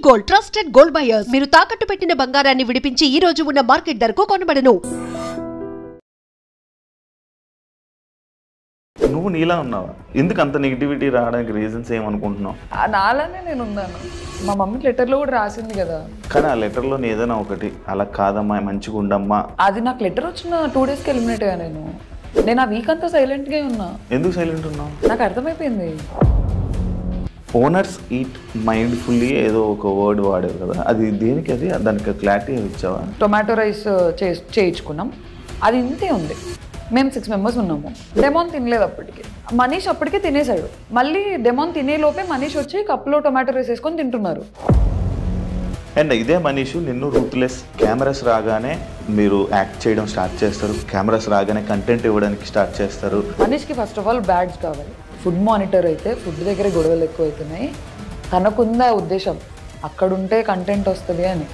Gold trusted gold buyers మీరు తాకట్టు పెట్టిన బంగారాన్ని విడిపించి ఈ రోజు ఉన్న మార్కెట్ ధరకు కొనబడను. నువ్వు నీలా ఉన్నావా? ఎందుకు అంత నెగిటివిటీ రావడానికి రీజన్స్ ఏమనుకుంటున్నావు? నాలానే నేను ఉన్నాను. మా మమ్మీ లెటర్లో కూడా రాసింది కదా. కానీ ఆ లెటర్లో ఏదైనా ఒకటి అలా కాదమ్మా మంచిగా ఉండమ్మా. అది నాకు లెటర్ వచ్చిన 2 డేస్కి ఎలిమినేట్ అయ్యా. నేను ఆ వీక్ అంతా సైలెంట్గా ఉన్నా. ఎందుకు సైలెంట్ ఉన్నావు? నాకు అర్థమైపోయింది. ఓనర్స్ ఈట్ మైండ్ఫుల్లీ ఏదో ఒక వర్డ్ వాడారు కదా, అది దేనికి? అది దానికి క్లారిటీ ఇచ్చావా? టొమాటో రైస్ చేయించుకున్నాం, అది ఇంతే ఉంది. మేము 6 మెంబర్స్ ఉన్నాము. డెమోన్ తినలేదు అప్పటికి. మనీష్ అప్పటికే తినేశాడు. మళ్ళీ డెమోన్ తినేలోపే మనీష్ వచ్చి కప్లో టొమాటో రైస్ వేసుకొని తింటున్నారు. అండ్ ఇదే మనీష్ నిన్ను రూత్లెస్ కెమెరాస్ రాగానే మీరు యాక్ట్ చేయడం స్టార్ట్ చేస్తారు, కెమెరాస్ రాగానే కంటెంట్ ఇవ్వడానికి స్టార్ట్ చేస్తారు. మనీష్కి ఫస్ట్ ఆఫ్ ఆల్ బ్యాడ్స్ కావాలి. ఫుడ్ మానిటర్ అయితే ఫుడ్ దగ్గర గొడవలు ఎక్కువ అవుతున్నాయి. తనకుందా ఉద్దేశం అక్కడుంటే కంటెంట్ వస్తుంది అని.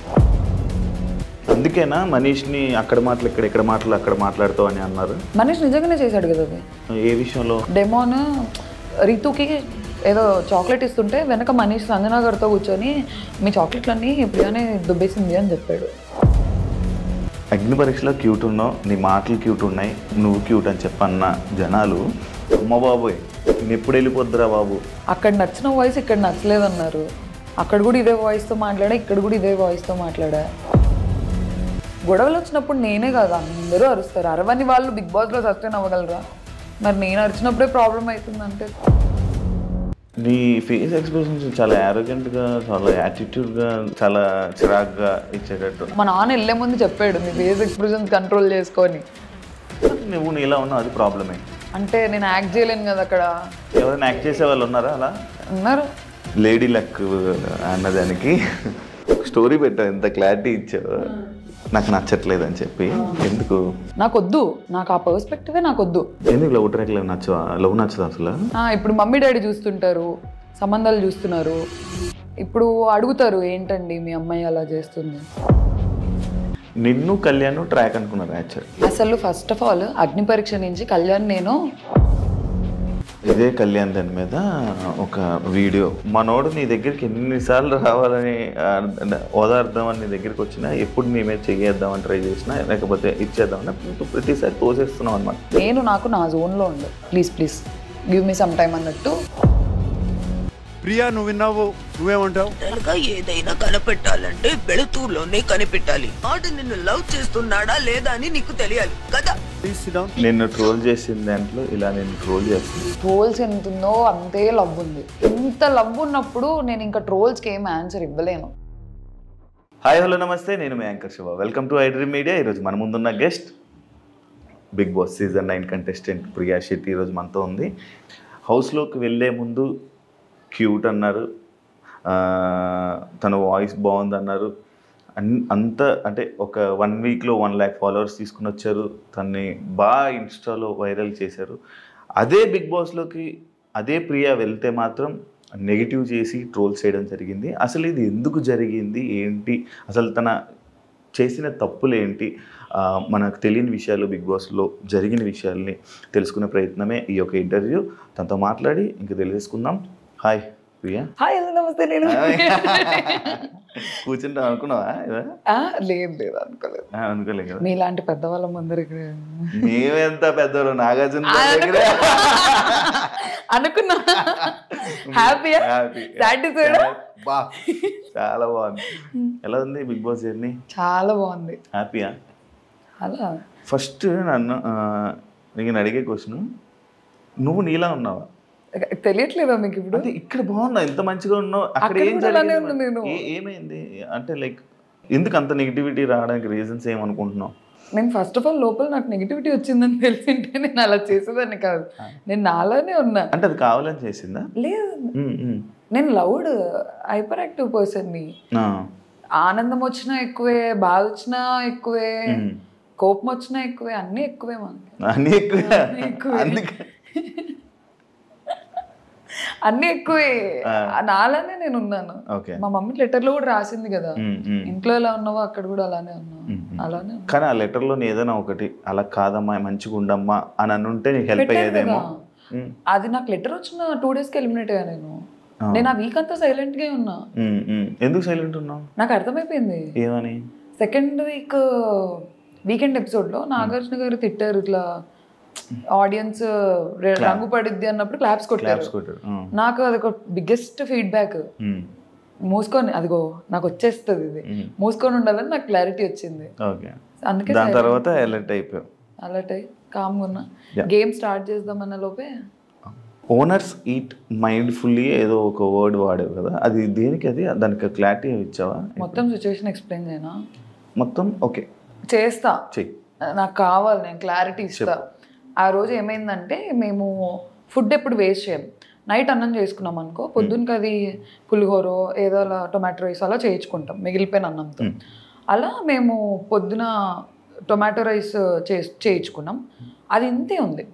అందుకేనా మనీష్ని అక్కడ మాటలు ఇక్కడ మాటలు అక్కడ మాట్లాడుతావు అని అన్నారు? మనీష్ నిజంగానే చేశాడు కదా అది. ఏ విషయంలో? డెమోన్ రీతుకి ఏదో చాక్లెట్ ఇస్తుంటే వెనక మనీష్ సంజనా గారితో కూర్చొని మీ చాక్లెట్లన్నీ ప్రియానే దుబ్బేసింది అని చెప్పాడు. అగ్ని పరీక్షలో క్యూట్ ఉన్నావు, నీ మాటలు క్యూట్ ఉన్నాయి, నువ్వు క్యూట్ అని చెప్పన్న జనాలు అమ్మ బాబోయ్ నేను ఎప్పుడు వెళ్ళిపోద్దురా బాబు. అక్కడ నచ్చిన వాయిస్ ఇక్కడ నచ్చలేదన్నారు. అక్కడ కూడా ఇదే వాయిస్తో మాట్లాడా, ఇక్కడ కూడా ఇదే వాయిస్తో మాట్లాడా. గొడవలు వచ్చినప్పుడు నేనే కాదు అందరూ అరుస్తారు. అరవని వాళ్ళు బిగ్ బాస్లో సస్టైన్ అవ్వగలరా? మరి నేను అరిచినప్పుడే ప్రాబ్లం అవుతుందంటే. నీ ఫేస్ ఎక్స్ప్రెషన్స్ చాలా యారోగెంట్గా, చాలా యాటిట్యూడ్గా, చాలా చిరాగ్గా ఇచ్చేటట్టు. మా నాన్న వెళ్ళే ముందు చెప్పాడు నీ ఫేస్ ఎక్స్ప్రెషన్స్ కంట్రోల్ చేసుకొని. నువ్వు నీలా ఉన్నావు, అది ప్రాబ్లమే. అంటే నేను యాక్ట్ చేయలేను కదా అక్కడ. ఎవరైనా యాక్ట్ చేసే వాళ్ళు ఉన్నారా అలా? ఉన్నారు. లేడీ లక్ అన్నదానికి స్టోరీ పెట్టావు, ఎంత క్లారిటీ ఇచ్చావు. నాకు నచ్చట్లేదు అని చెప్పి. ఎందుకు? నాకొద్దు, నాకు ఆ పర్స్పెక్టివే నాకొద్దు. ఎందుకు లవ్ ట్రాక్ నచ్చవా? లవ్ నచ్చదు అసలు? ఇప్పుడు మమ్మీ డాడీ చూస్తుంటారు, సంబంధాలు చూస్తున్నారు. ఇప్పుడు అడుగుతారు ఏంటండి మీ అమ్మాయి అలా చేస్తుంది. నిన్ను కళ్యాణ్ ట్రాక్ అనుకున్నారు యాక్చువల్. అసలు ఫస్ట్ ఆఫ్ ఆల్ అగ్ని పరీక్ష నుంచి కళ్యాణ్ నేను ఇదే కళ్యాణ్ దాని మీద ఒక వీడియో, మనోడు నీ దగ్గరికి ఎన్నిసార్లు రావాలని ఓదార్దామని నీ దగ్గరికి వచ్చినా, ఎప్పుడు నీ మీద చెయ్యేద్దామని ట్రై చేసినా, లేకపోతే ఇచ్చేద్దామని ప్రతిసారి తోసేస్తున్నావు అనమాట. నేను నాకు నా జోన్లో ఉండు, please please give me some time అన్నట్టు. ప్రియా నువ్వు విన్నావు, నువ్వేమంటావు? ఏదైనా కనిపెట్టాలంటే వెళుతూరులోనే కనిపెట్టాలి. ఆడు నిన్ను లవ్ చేస్తున్నాడా లేదా అని నీకు తెలియాలి కదా. నిన్ను ట్రోల్ చేసిన దాంట్లో ఇలా నేను ట్రోల్ చేస్తాను. ట్రోల్స్ ఎంత ఉందో అంతే లవ్ ఉంది. ఇంత లవ్ ఉన్నప్పుడు నేను ఇంకా ట్రోల్స్కి ఏం ఆన్సర్ ఇవ్వలేను. హాయ్ హలో నమస్తే, నేను మీ anchor Shiva. Welcome to iDream media. ఈరోజు మన ముందున్న guest big boss season 9 contestant Priya Shetty ఈరోజు మనతో ఉంది. హౌస్లోకి వెళ్ళే ముందు క్యూట్ అన్నారు, తన వాయిస్ బాగుంది అన్నారు. అంత అంటే ఒక 1 వీక్లో 1 lakh ఫాలోవర్స్ తీసుకుని వచ్చారు. తన్ని బాగా ఇన్స్టాలో వైరల్ చేశారు. అదే బిగ్ బాస్లోకి అదే ప్రియా వెళ్తే మాత్రం నెగిటివ్ చేసి ట్రోల్ చేయడం జరిగింది. అసలు ఇది ఎందుకు జరిగింది, ఏంటి అసలు తన చేసిన తప్పులు ఏంటి, మనకు తెలియని విషయాలు, బిగ్ బాస్లో జరిగిన విషయాల్ని తెలుసుకునే ప్రయత్నమే ఈ యొక్క ఇంటర్వ్యూ. తనతో మాట్లాడి ఇంకా తెలియజేసుకుందాం. హాయ్ ప్రియా. హాయ్ నమస్తే. నేను కూర్చుంటా అనుకున్నావా? లేదు అనుకోలేదు కదా. మీలాంటి పెద్దవాళ్ళ ముందర ఇక్కడ మేమెంత పెద్దవాళ్ళు, నాగార్జున అనుకున్నా. హ్యాపీ చాలా బాగుంది. ఎలా ఉంది బిగ్ బాస్ జర్నీ? చాలా బాగుంది. హ్యాపీయా? అలా ఫస్ట్ నన్ను నేను అడిగే క్వశ్చన్, నువ్వు నీలా ఉన్నావా? తెలియట్లేదా మీకు ఇప్పుడు? అంటే ఇక్కడ బాగున్నా, ఎంత మంచిగా ఉన్నావు, అక్కడ ఏం జరిగింది, ఏమైంది అంటే లైక్ ఎందుకు అంత నెగిటివిటీ రావడానికి రీజన్స్ ఏమనుకుంటున్నావు? నేను ఫస్ట్ ఆఫ్ ఆల్ లోపల నాకు నెగిటివిటీ వచ్చిందని తెలిసింటే నేను అలా చేసేదాన్ని కాదు. నేను నాలానే ఉన్నా. అంటే అది కావాలని చేసిందా? లేదు, నేను లౌడ్ హైపర్ యాక్టివ్ పర్సన్ని. ఆనందం వచ్చినా ఎక్కువే, బాధ వచ్చినా ఎక్కువే, కోపం వచ్చినా ఎక్కువే, అన్నీ ఎక్కువే. మనకి అన్నీ ఎక్కువే, అన్ని ఎక్కువే. నాలానే నేను ఉన్నాను. మా మమ్మీ లెటర్లో కూడా రాసింది కదా, ఇంట్లో ఎలా ఉన్నావో అక్కడ కూడా అలానే ఉన్నావు, అలానే. కానీ ఆ లెటర్లో ఏదైనా ఒకటి అలా కాదమ్మా మంచిగా ఉండమ్మా అని అనుంటే నీకు హెల్ప్ అయ్యేదేమో. అది నాకు లెటర్ వచ్చిన 2 డేస్కి ఎలిమినేట్ అయ్యా నేను. నేను ఆ వీక్ అంతా సైలెంట్ గా ఉన్నా. ఎందుకు సైలెంట్ ఉన్నావు? నాకు అర్థమైపోయింది ఏమని. సెకండ్ వీకెండ్ ఎపిసోడ్ లో నాగార్జున గారు తిట్టారు, ఇట్లా ఆడియన్స్ రంగు పడిద్ది అన్నప్పుడు క్లాప్స్ కొట్టారు. నాకు అదొక బిగ్గెస్ట్ ఫీడ్బ్యాక్. మూసుకొని అదిగో నాకు వచ్చేస్తుంది, ఇది మూసుకొని ఉండాలని నాకు క్లారిటీ వచ్చింది. అందుకే దాని తర్వాత అలర్ట్ అయిపోయావు. అలర్ట్ అయ్యి కామ్గా ఉన్నా. గేమ్ స్టార్ట్ చేద్దామన్న లోపే ఓనర్స్ ఈట్ మైండ్ఫుల్లీ ఏదో ఒక వర్డ్ వాడేవు కదా, అది దేనికి? అది దానికి క్లారిటీ ఇచ్చావా? మొత్తం సిచ్యువేషన్ ఎక్స్ప్లెయిన్ చేయనా? మొత్తం ఓకే చేస్తా, చెయ్యి, నాకు కావాలి, నేను క్లారిటీ ఇస్తా. ఆ రోజు ఏమైందంటే మేము ఫుడ్ ఎప్పుడు వేస్ట్ చేయం. నైట్ అన్నం చేసుకున్నాం అనుకో, పొద్దున్నకి అది పులిహోరో ఏదో అలా టొమాటో రైస్ అలా చేయించుకుంటాం మిగిలిపోయిన అన్నంతో. అలా మేము పొద్దున టొమాటో రైస్ చేయించుకున్నాం. అది ఇంతే ఉంది.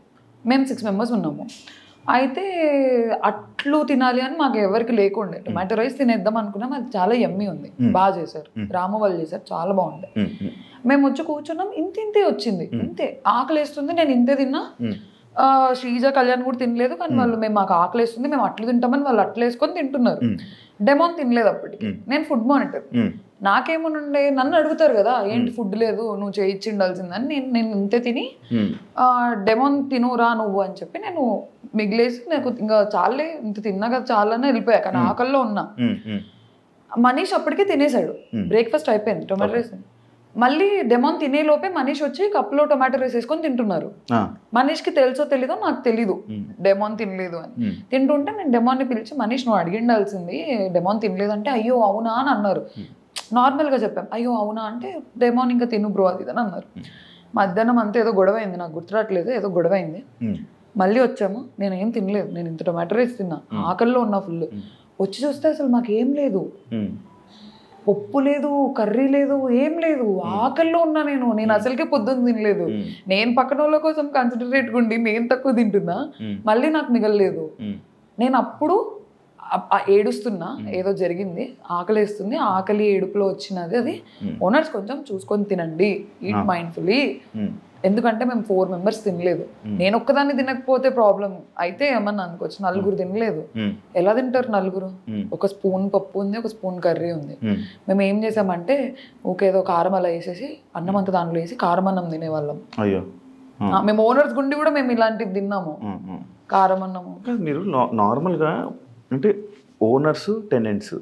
మేము 6 members ఉన్నాము. అయితే అట్లు తినాలి అని మాకు ఎవరికి లేకుండే. టొమాటో రైస్ తినేద్దాం అనుకున్నాం. అది చాలా యమ్మీ ఉంది, బాగా చేశారు, రాము వాళ్ళు చేశారు, చాలా బాగుంది. మేము వచ్చి కూర్చున్నాం, ఇంతే వచ్చింది, ఇంతే ఆకలి వేస్తుంది. నేను ఇంతే తిన్నా. శ్రీజ కళ్యాణ్ కూడా తినలేదు, కానీ వాళ్ళు మేము మాకు ఆకలి వేస్తుంది మేము అట్లు తింటామని వాళ్ళు అట్లు వేసుకొని తింటున్నారు. డెమోన్ తినలేదు అప్పటికి. నేను ఫుడ్ మానిటర్, నాకేమోనండే నన్ను అడుగుతారు కదా ఏంటి ఫుడ్ లేదు నువ్వు చేయించి ఉండాల్సిందని. నేను ఇంతే తిని డెమోన్ తినురా నువ్వు అని చెప్పి నేను మిగిలేసి నాకు ఇంకా చాలే ఇంత తిన్నా కదా చాలని వెళ్ళిపోయా. కానీ ఆకల్లో ఉన్నా. మనీష్ అప్పటికే తినేసాడు, బ్రేక్ఫాస్ట్ అయిపోయింది, టొమాటో రైస్. మళ్ళీ డెమోన్ తినే లోపే మనీష్ వచ్చి కప్లో టొమాటో రైస్ వేసుకొని తింటున్నారు. మనీష్కి తెలుసో తెలీదో నాకు తెలీదు డెమోన్ తినలేదు అని. తింటుంటే నేను డెమోన్ని పిలిచి మనీష్ నువ్వు అడిగిండాల్సింది డెమోన్ తినలేదు అంటే అయ్యో అవునా అని అన్నారు. నార్మల్గా చెప్పాం అయ్యో అవునా అంటే డెమోన్ ఇంకా తిను బ్రో అది అని అన్నారు. మధ్యాహ్నం అంతా ఏదో గొడవ అయింది, నాకు గుర్తురాట్లేదు, ఏదో గొడవ అయింది. మళ్ళీ వచ్చాము, నేను ఏం తినలేదు, నేను ఇంత టొమాటో రైస్ తిన్నా, ఆకల్లో ఉన్నా ఫుల్. వచ్చి చూస్తే అసలు మాకేం లేదు, పప్పు లేదు, కర్రీ లేదు, ఏం లేదు, ఆకల్లో ఉన్నా. నేను అసలుకే పొద్దున్న తినలేదు. నేను పక్కన వాళ్ళ కోసం కన్సిడరేట్ ఉండి నేను తక్కువ తింటున్నా, మళ్ళీ నాకు మిగలలేదు. నేను అప్పుడు ఏడుస్తున్నా, ఏదో జరిగింది, ఆకలి వేస్తుంది, ఆకలి ఏడుపులో వచ్చినది అది. ఓనర్స్ కొంచెం చూసుకొని తినండి, ఈట్ మైండ్ఫుల్లీ. ఎందుకంటే మేము 4 members తినలేదు. నేను ఒక్కదాన్ని తినకపోతే ప్రాబ్లం అయితే ఏమన్నా అనుకోవచ్చు. 4 తినలేదు, ఎలా తింటారు 4? ఒక స్పూన్ పప్పు ఉంది, ఒక స్పూన్ కర్రీ ఉంది. మేము ఏం చేసామంటే ఊకేదో కారం అలా వేసేసి అన్నం అంతా దాంట్లో వేసి కారం అన్నం తినేవాళ్ళం. అయ్యో, మేము ఓనర్స్ గుండి కూడా మేము ఇలాంటివి తిన్నాము, కారం అన్నము. మీరు నార్మల్గా అంటే ఓనర్స్ టెనెంట్స్,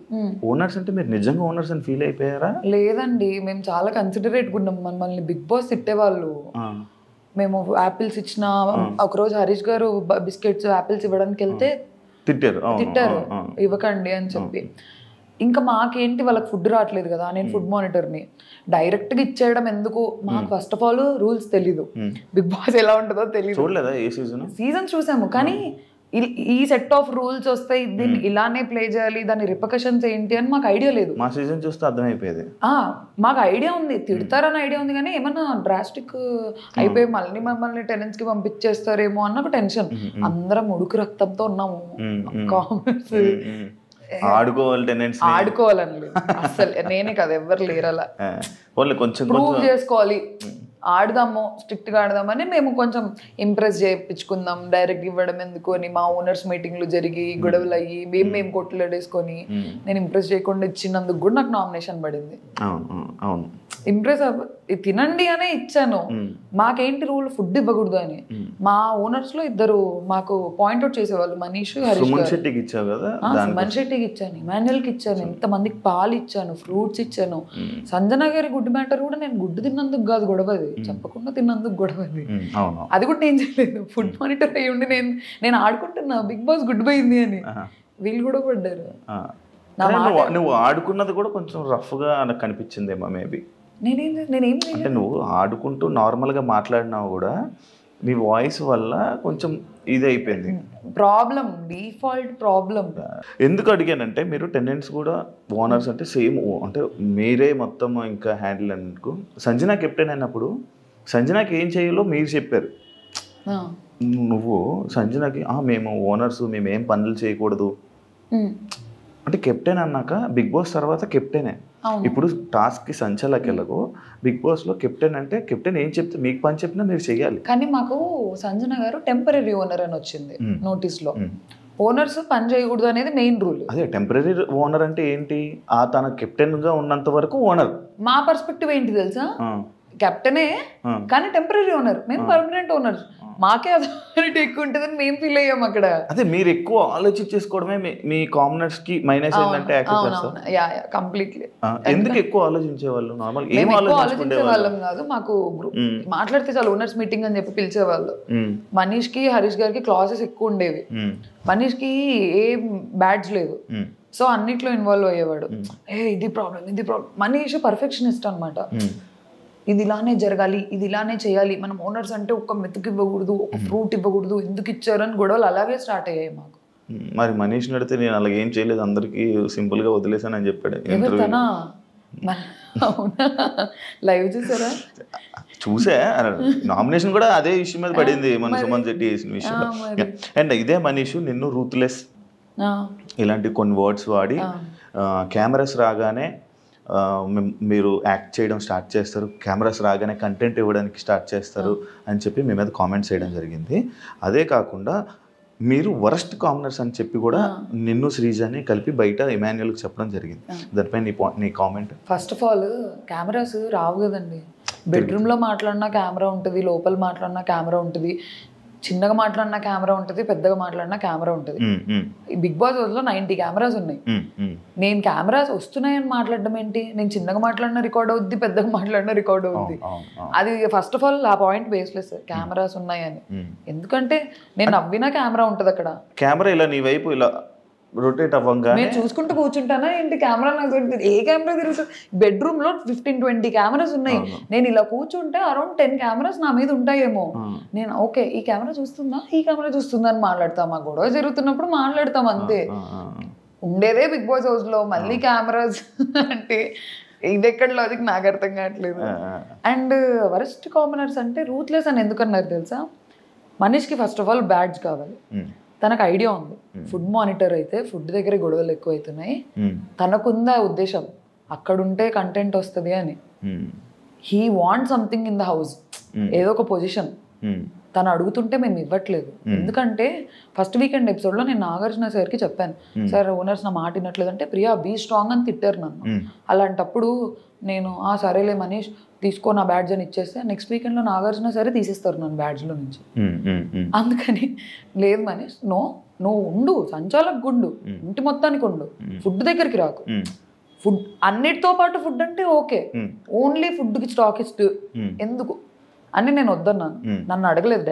ఓనర్స్ అంటే మీరు నిజంగా ఓనర్స్ అని ఫీల్ అయిపోయారా? లేదండి, మేము చాలా కన్సిడరేట్ ఉన్నాం. మనల్ని బిగ్ బాస్ తిట్టేవాళ్ళు. మేము యాపిల్స్ ఇచ్చిన ఒకరోజు హరీష్ గారు బిస్కెట్స్ యాపిల్స్ ఇవ్వడానికి వెళ్తే తిట్టారు ఇవ్వకండి అని చెప్పి. ఇంకా మాకేంటి వాళ్ళకి ఫుడ్ రావట్లేదు కదా, నేను ఫుడ్ మానిటర్ని, డైరెక్ట్గా ఇచ్చేయడం ఎందుకు? మాకు ఫస్ట్ ఆఫ్ ఆల్ రూల్స్ తెలీదు, బిగ్ బాస్ ఎలా ఉంటుందో తెలియదు. చూడలేదా ఏ సీజన్? చూసాము, కానీ ఈ సెట్ ఆఫ్ రూల్స్ వస్తాయి, దీన్ని ఇలానే ప్లే చేయాలి, దాని రిపర్కషన్స్ ఏంటి అని మాకు ఐడియా లేదు. మా సీజన్ చూస్తే అర్థమైపోయేది. మాకు ఐడియా ఉంది, తిడతారని ఐడియా ఉంది, కానీ ఏమన్నా డ్రాస్టిక్ అయిపోయి మళ్ళీ మమ్మల్ని టెనెంట్స్ కి పంపించేస్తారేమో అన్న ఒక టెన్షన్. అందరం ఉడుకు రక్తంతో ఉన్నాము. కామెంట్స్ ఆడుకోవాలని లేదు అసలు, నేనే కదా ఎవరు లేరలా, ప్రూవ్ చేసుకోవాలి, ఆడదాము, స్ట్రిక్ట్గా ఆడదామని మేము కొంచెం ఇంప్రెస్ చేయించుకుందాం. డైరెక్ట్ ఇవ్వడం ఎందుకు అని మా ఓనర్స్ మీటింగ్లు జరిగి గొడవలు అయ్యి మేము కొట్టులేడేసుకొని నేను ఇంప్రెస్ చేయకుండా ఇచ్చినందుకు కూడా నాకు నామినేషన్ పడింది. ఇంప్రెస్ తినండి అనే ఇచ్చాను. మాకేంటి రూల్ ఫుడ్ ఇవ్వకూడదు అని. మా ఓనర్స్ లో 2 మాకు పాయింట్అవుట్ చేసేవాళ్ళు, మనీష్, హరీష్. సుమన్ శెట్టికి ఇచ్చాను, ఇమాన్యుయల్కి ఇచ్చాను, ఎంతమందికి పాలు ఇచ్చాను, ఫ్రూట్స్ ఇచ్చాను. సంజన గారి గుడ్ మ్యాటర్ కూడా నేను గుడ్డు తిన్నందుకు కాదు గొడవది, చెప్పకుండా తిన్నందుకు గొడవది. అది కూడా నేను చేయలేదు, ఫుడ్ మానిటర్ అయ్యి ఉండి నేను ఆడుకుంటున్నా బిగ్ బాస్ గుడ్ పోయింది అని. వీళ్ళు కూడా పడ్డారు. నువ్వు ఆడుకున్నది కూడా కొంచెం రఫ్ గా నాకు కనిపించిందేమో మేబీ. నేనేం అంటే నువ్వు ఆడుకుంటూ నార్మల్గా మాట్లాడినావు కూడా నీ వాయిస్ వల్ల కొంచెం ఇది అయిపోయింది ప్రాబ్లం, డిఫాల్ట్ ప్రాబ్లం. ఎందుకు అడిగానంటే మీరు టెనెంట్స్ కూడా ఓనర్స్ అంటే సేమ్, అంటే మీరే మొత్తం ఇంకా హ్యాండిల్ అనుకో. సంజన కెప్టెన్ అయినప్పుడు సంజనాకి ఏం చేయాలో మీరు చెప్పారు. నువ్వు సంజనకి మేము ఓనర్స్ మేము ఏం పనులు చేయకూడదు అంటే కెప్టెన్ అన్నాక బిగ్ బాస్ తర్వాత కెప్టెనే. ఇప్పుడు టాస్క్కి సంచలకి వెళ్ళకు, బిగ్ బాస్లో కెప్టెన్ అంటే కెప్టెన్ ఏం చెప్తే మీకు పని చెప్పినా మీరు చెయ్యాలి. కానీ మాకు సంజన గారు టెంపరీ ఓనర్ అని వచ్చింది నోటీస్లో. ఓనర్స్ పని చేయకూడదు అనేది మెయిన్ రూల్. అదే టెంపరీ ఓనర్ అంటే ఏంటి, తన కెప్టెన్ గా ఉన్నంత వరకు ఓనర్. మా పర్స్పెక్టివ్ ఏంటి తెలుసా, కెప్టెనే కానీ టెంపరీ ఓనర్, మేము పర్మనెంట్ ఓనర్, మాకే అథారిటీ ఎక్కువ ఉంటుందని మేము ఫీల్ అయ్యాం అక్కడ. అదే మీరు ఎక్కువ ఆలోచించేసుకోవడమే మీ కామనర్స్ కి మైనస్ ఏంటంటే కంప్లీట్లీ. ఎందుకు ఎక్కువ ఆలోచించే వాళ్ళు? నార్మల్ ఏం ఆలోచించే వాళ్ళం కాదు, మాకు మాట్లాడితే చాలా ఓనర్స్ మీటింగ్ అని చెప్పి పిలిచేవాళ్ళు. మనీష్ కి హరీష్ గారికి క్లాసెస్ ఎక్కువ ఉండేవి, మనీష్ కి ఏం బ్యాడ్జ్ లేదు, సో అన్నిట్లో ఇన్వాల్వ్ అయ్యేవాడు. ఇది ప్రాబ్లం. మనీష్ పర్ఫెక్షనిస్ట్ అనమాట. ఇది ఇలానే జరగాలి, ఇది ఇలానే చేయాలి, మనం ఓనర్స్ అంటే ఒక్క మెతుకు ఇవ్వకూడదు, ఒక ఫ్రూట్ ఇవ్వకూడదు, ఎందుకు ఇచ్చారని గొడవలు అలాగే స్టార్ట్ అయ్యాయి మాకు. మరి మనీష్ నడితే నేను అలాగే ఏం చేయలేదు, అందరికి సింపుల్ గా వదిలేసాను అని చెప్పాడు. లైవ్ చూసారా? చూసా, నామినేషన్ కూడా అదే ఇష్యూ మీద పడింది, మన సుమన్ శెట్టి చేసిన విషయంలో. అండ్ ఇదే మనీష్ నిన్ను రూత్లెస్ ఇలాంటి కొన్ని వర్డ్స్ వాడి కెమెరాస్ రాగానే మీరు యాక్ట్ చేయడం స్టార్ట్ చేస్తారు, కెమెరాస్ రాగానే కంటెంట్ ఇవ్వడానికి స్టార్ట్ చేస్తారు అని చెప్పి మీ మీద కామెంట్స్ చేయడం జరిగింది. అదే కాకుండా మీరు వరస్ట్ కామనర్స్ అని చెప్పి కూడా నిన్ను శ్రీజాని కలిపి బయట ఇమాన్యుయల్కి చెప్పడం జరిగింది. దానిపై నీ comment? First of all cameras రావు కదండి. బెడ్రూమ్లో మాట్లాడినా కెమెరా ఉంటుంది, లోపల మాట్లాడినా కెమెరా ఉంటుంది, చిన్నగా మాట్లాడినా కెమెరా ఉంటుంది, పెద్దగా మాట్లాడినా కెమెరా ఉంటుంది. బిగ్ బాస్ హౌస్లో 90 కెమెరాస్ ఉన్నాయి. నేను కెమెరాస్ వస్తున్నాయని మాట్లాడడం ఏంటి? నేను చిన్నగా మాట్లాడినా రికార్డ్ అవుద్ది, పెద్దగా మాట్లాడినా రికార్డ్ అవుద్ది. అది ఫస్ట్ ఆఫ్ ఆల్ ఆ పాయింట్ బేస్లెస్, కెమెరాస్ ఉన్నాయని. ఎందుకంటే నేను నవ్వినా కెమెరా ఉంటుంది అక్కడ. కెమెరా ఇలా నీ వైపు ఇలా రొటేట్ అవ్వంగా నేను చూసుకుంటూ కూర్చుంటానా ఏంటి? కెమెరా నాకు ఏ కెమెరా తిరుగుతుంది? బెడ్రూమ్ లో 15-20 కెమెరాస్ ఉన్నాయి. నేను ఇలా కూర్చుంటే అరౌండ్ 10 కెమెరాస్ నా మీద ఉంటాయేమో. నేను ఓకే ఈ కెమెరా చూస్తుందా, ఈ కెమెరా చూస్తుందా అని మాట్లాడతాం. ఆ గొడవ జరుగుతున్నప్పుడు మాట్లాడతాం అంతే. ఉండేదే బిగ్ బాస్ హౌస్ లో, మళ్ళీ కెమెరాస్ అంటే ఇది ఎక్కడ లాజిక్ నాకు అర్థం కావట్లేదు. అండ్ వరస్ట్ కామనర్స్ అంటే రూత్లెస్ అని ఎందుకన్నారు తెలుసా? మనీష్కి ఫస్ట్ ఆఫ్ ఆల్ బ్యాడ్జ్ కావాలి. తనకు ఐడియా ఉంది, ఫుడ్ మానిటర్ అయితే ఫుడ్ దగ్గర గొడవలు ఎక్కువ అవుతున్నాయి, తనకుందా ఉద్దేశం అక్కడుంటే కంటెంట్ వస్తుంది అని. He want something in the house, ఏదో ఒక పొజిషన్. తను అడుగుతుంటే మేము ఇవ్వట్లేదు. ఎందుకంటే ఫస్ట్ వీకెండ్ ఎపిసోడ్లో నేను నాగార్జున సార్కి చెప్పాను, సార్ ఓనర్స్ నా మాట వినట్లేదంటే ప్రియా బీ స్ట్రాంగ్ అని తిట్టారు నన్ను. అలాంటప్పుడు నేను సరేలే మనీష్ తీసుకో నా బ్యాడ్జ్ అని ఇచ్చేస్తే నెక్స్ట్ వీకెండ్లో నాగార్జున సరే తీసేస్తారు నన్ను బ్యాడ్జ్లో నుంచి. అందుకని లేదు మనీష్, నువ్వు ఉండు, సంచాలకు గుండు, ఇంటి మొత్తానికి ఉండు, ఫుడ్ దగ్గరికి రాకు. ఫుడ్ అన్నిటితో పాటు ఫుడ్ అంటే ఓకే, ఓన్లీ ఫుడ్కి స్టాకిస్ట్ ఎందుకు అని నేను వద్దన్నాను. నన్ను అడగలేదు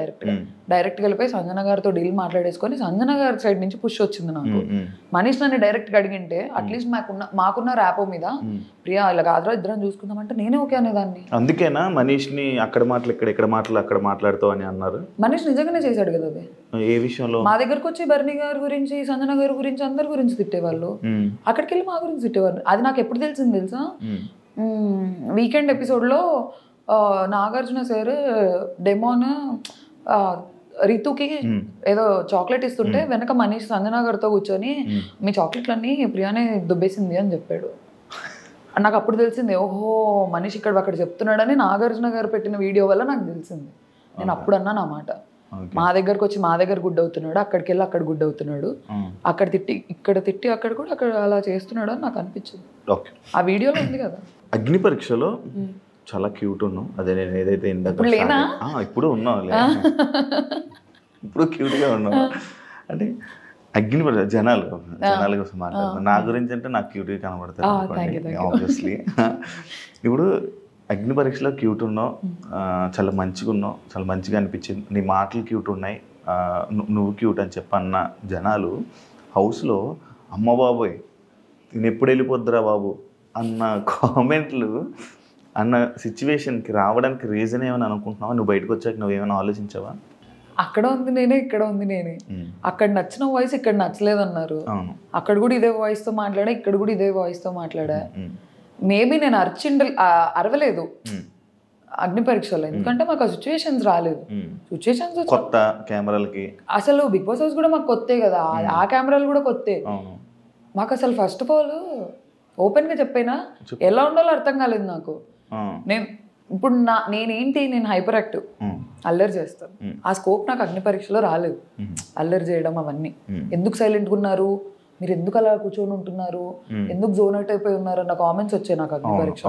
డైరెక్ట్గా వెళ్ళిపోయి సంజన గారితో డీల్ మాట్లాడేసుకొని సంజన గారి సైడ్ నుంచి పుష్ వచ్చింది నాకు. మనీష్ నన్ను డైరెక్ట్గా అడిగింటే అట్లీస్ట్ మాకున్న ర్యాపో మీద ప్రియా ఇలా కాదురా ఇద్దరం చూసుకుందామంటే నేనే ఓకే అనేదాన్ని. అందుకేనా మనీష్ని అక్కడ మాటలు ఇక్కడ మాటలు అక్కడ మాట్లాడుతావు అని అన్నారు? మనీష్ నిజంగానే చేశాడు కదా అది. ఏ విషయంలో? మా దగ్గరకు వచ్చి బర్నీ గారి గురించి, సంజన గారి గురించి, అందరి గురించి తిట్టేవాళ్ళు. అక్కడికి వెళ్ళి మా గురించి తిట్టేవాళ్ళు. అది నాకు ఎప్పుడు తెలిసింది తెలుసా? వీకెండ్ ఎపిసోడ్లో నాగార్జున సార్ డెమోన్ రితుకి ఏదో చాక్లెట్ ఇస్తుంటే వెనక మనీష్ సంజన గారితో కూర్చొని మీ చాక్లెట్లన్నీ ప్రియానే దుబ్బేసింది అని చెప్పాడు. నాకు అప్పుడు తెలిసింది, ఓహో మనీష్ ఇక్కడ అక్కడ చెప్తున్నాడని నాగార్జున గారు పెట్టిన వీడియో వల్ల నాకు తెలిసింది. నేను అప్పుడు అన్నాను ఆ మాట. మా దగ్గరకు వచ్చి మా దగ్గర గుడ్ అవుతున్నాడు, అక్కడికి వెళ్ళి అక్కడ గుడ్ అవుతున్నాడు, అక్కడ తిట్టి ఇక్కడ తిట్టి అక్కడ కూడా అక్కడ అలా చేస్తున్నాడు అని నాకు అనిపించింది. ఆ వీడియోలో ఉంది కదా. అగ్ని పరీక్షలో చాలా క్యూట్ ఉన్నావు. అదే నేను ఏదైతే ఇప్పుడు ఉన్నావు, ఇప్పుడు క్యూట్గా ఉన్నావు. అంటే అగ్ని పరీక్ష జనాల కోసం మాట్లాడుతున్నాను. నా గురించి అంటే నాకు క్యూట్గా కనబడతాను ఆబ్వియస్లీ. ఇప్పుడు అగ్ని పరీక్షలో క్యూట్ ఉన్నావు, చాలా మంచిగా ఉన్నావు, చాలా మంచిగా అనిపించింది, నీ మాటలు క్యూట్ ఉన్నాయి, నువ్వు క్యూట్ అని చెప్పన్న జనాలు హౌస్లో అమ్మ బాబోయ్ నేను ఎప్పుడు వెళ్ళిపోద్దురా బాబు అన్న కామెంట్లు అన్న సిచ్యువేషన్కి రావడానికి రీజన్ ఏమని అనుకుంటున్నావా? నువ్వు బయటకు వచ్చాక నువ్వు ఏమైనా ఆలోచించావా? అక్కడ ఉంది నేనే, ఇక్కడ ఉంది నేనే. అక్కడ నచ్చిన వాయిస్ ఇక్కడ నచ్చలేదన్నారు, అక్కడ కూడా ఇదే వాయిస్తో మాట్లాడా, ఇక్కడ కూడా ఇదే వాయిస్తో మాట్లాడా. మేబీ నేను అరవలేదు అగ్ని పరీక్షలో, ఎందుకంటే మాకు ఆ సిచ్యువేషన్స్ రాలేదు. సిచ్యువేషన్స్ కొత్త కెమెరాలకి అసలు బిగ్ బాస్ హౌస్ కూడా మాకు కొత్తే కదా, ఆ కెమెరాలు కూడా కొత్తే మాకు. అసలు ఫస్ట్ ఆఫ్ ఆల్ ఓపెన్గా చెప్పైనా ఎలా ఉండాలో అర్థం కాలేదు నాకు. నేను ఇప్పుడు నేనేంటి, నేను హైపర్ యాక్టివ్, అల్లరి చేస్తారు. ఆ స్కోప్ నాకు అగ్ని పరీక్షలో రాలేదు. అల్లరి చేయడం అవన్నీ. ఎందుకు సైలెంట్గా ఉన్నారు, మీరు ఎందుకు అలా కూర్చొని ఉంటున్నారు, ఎందుకు జోన్ అవుట్ అయిపోయి ఉన్నారు అన్న కామెంట్స్ వచ్చాయి నాకు అగ్ని పరీక్ష.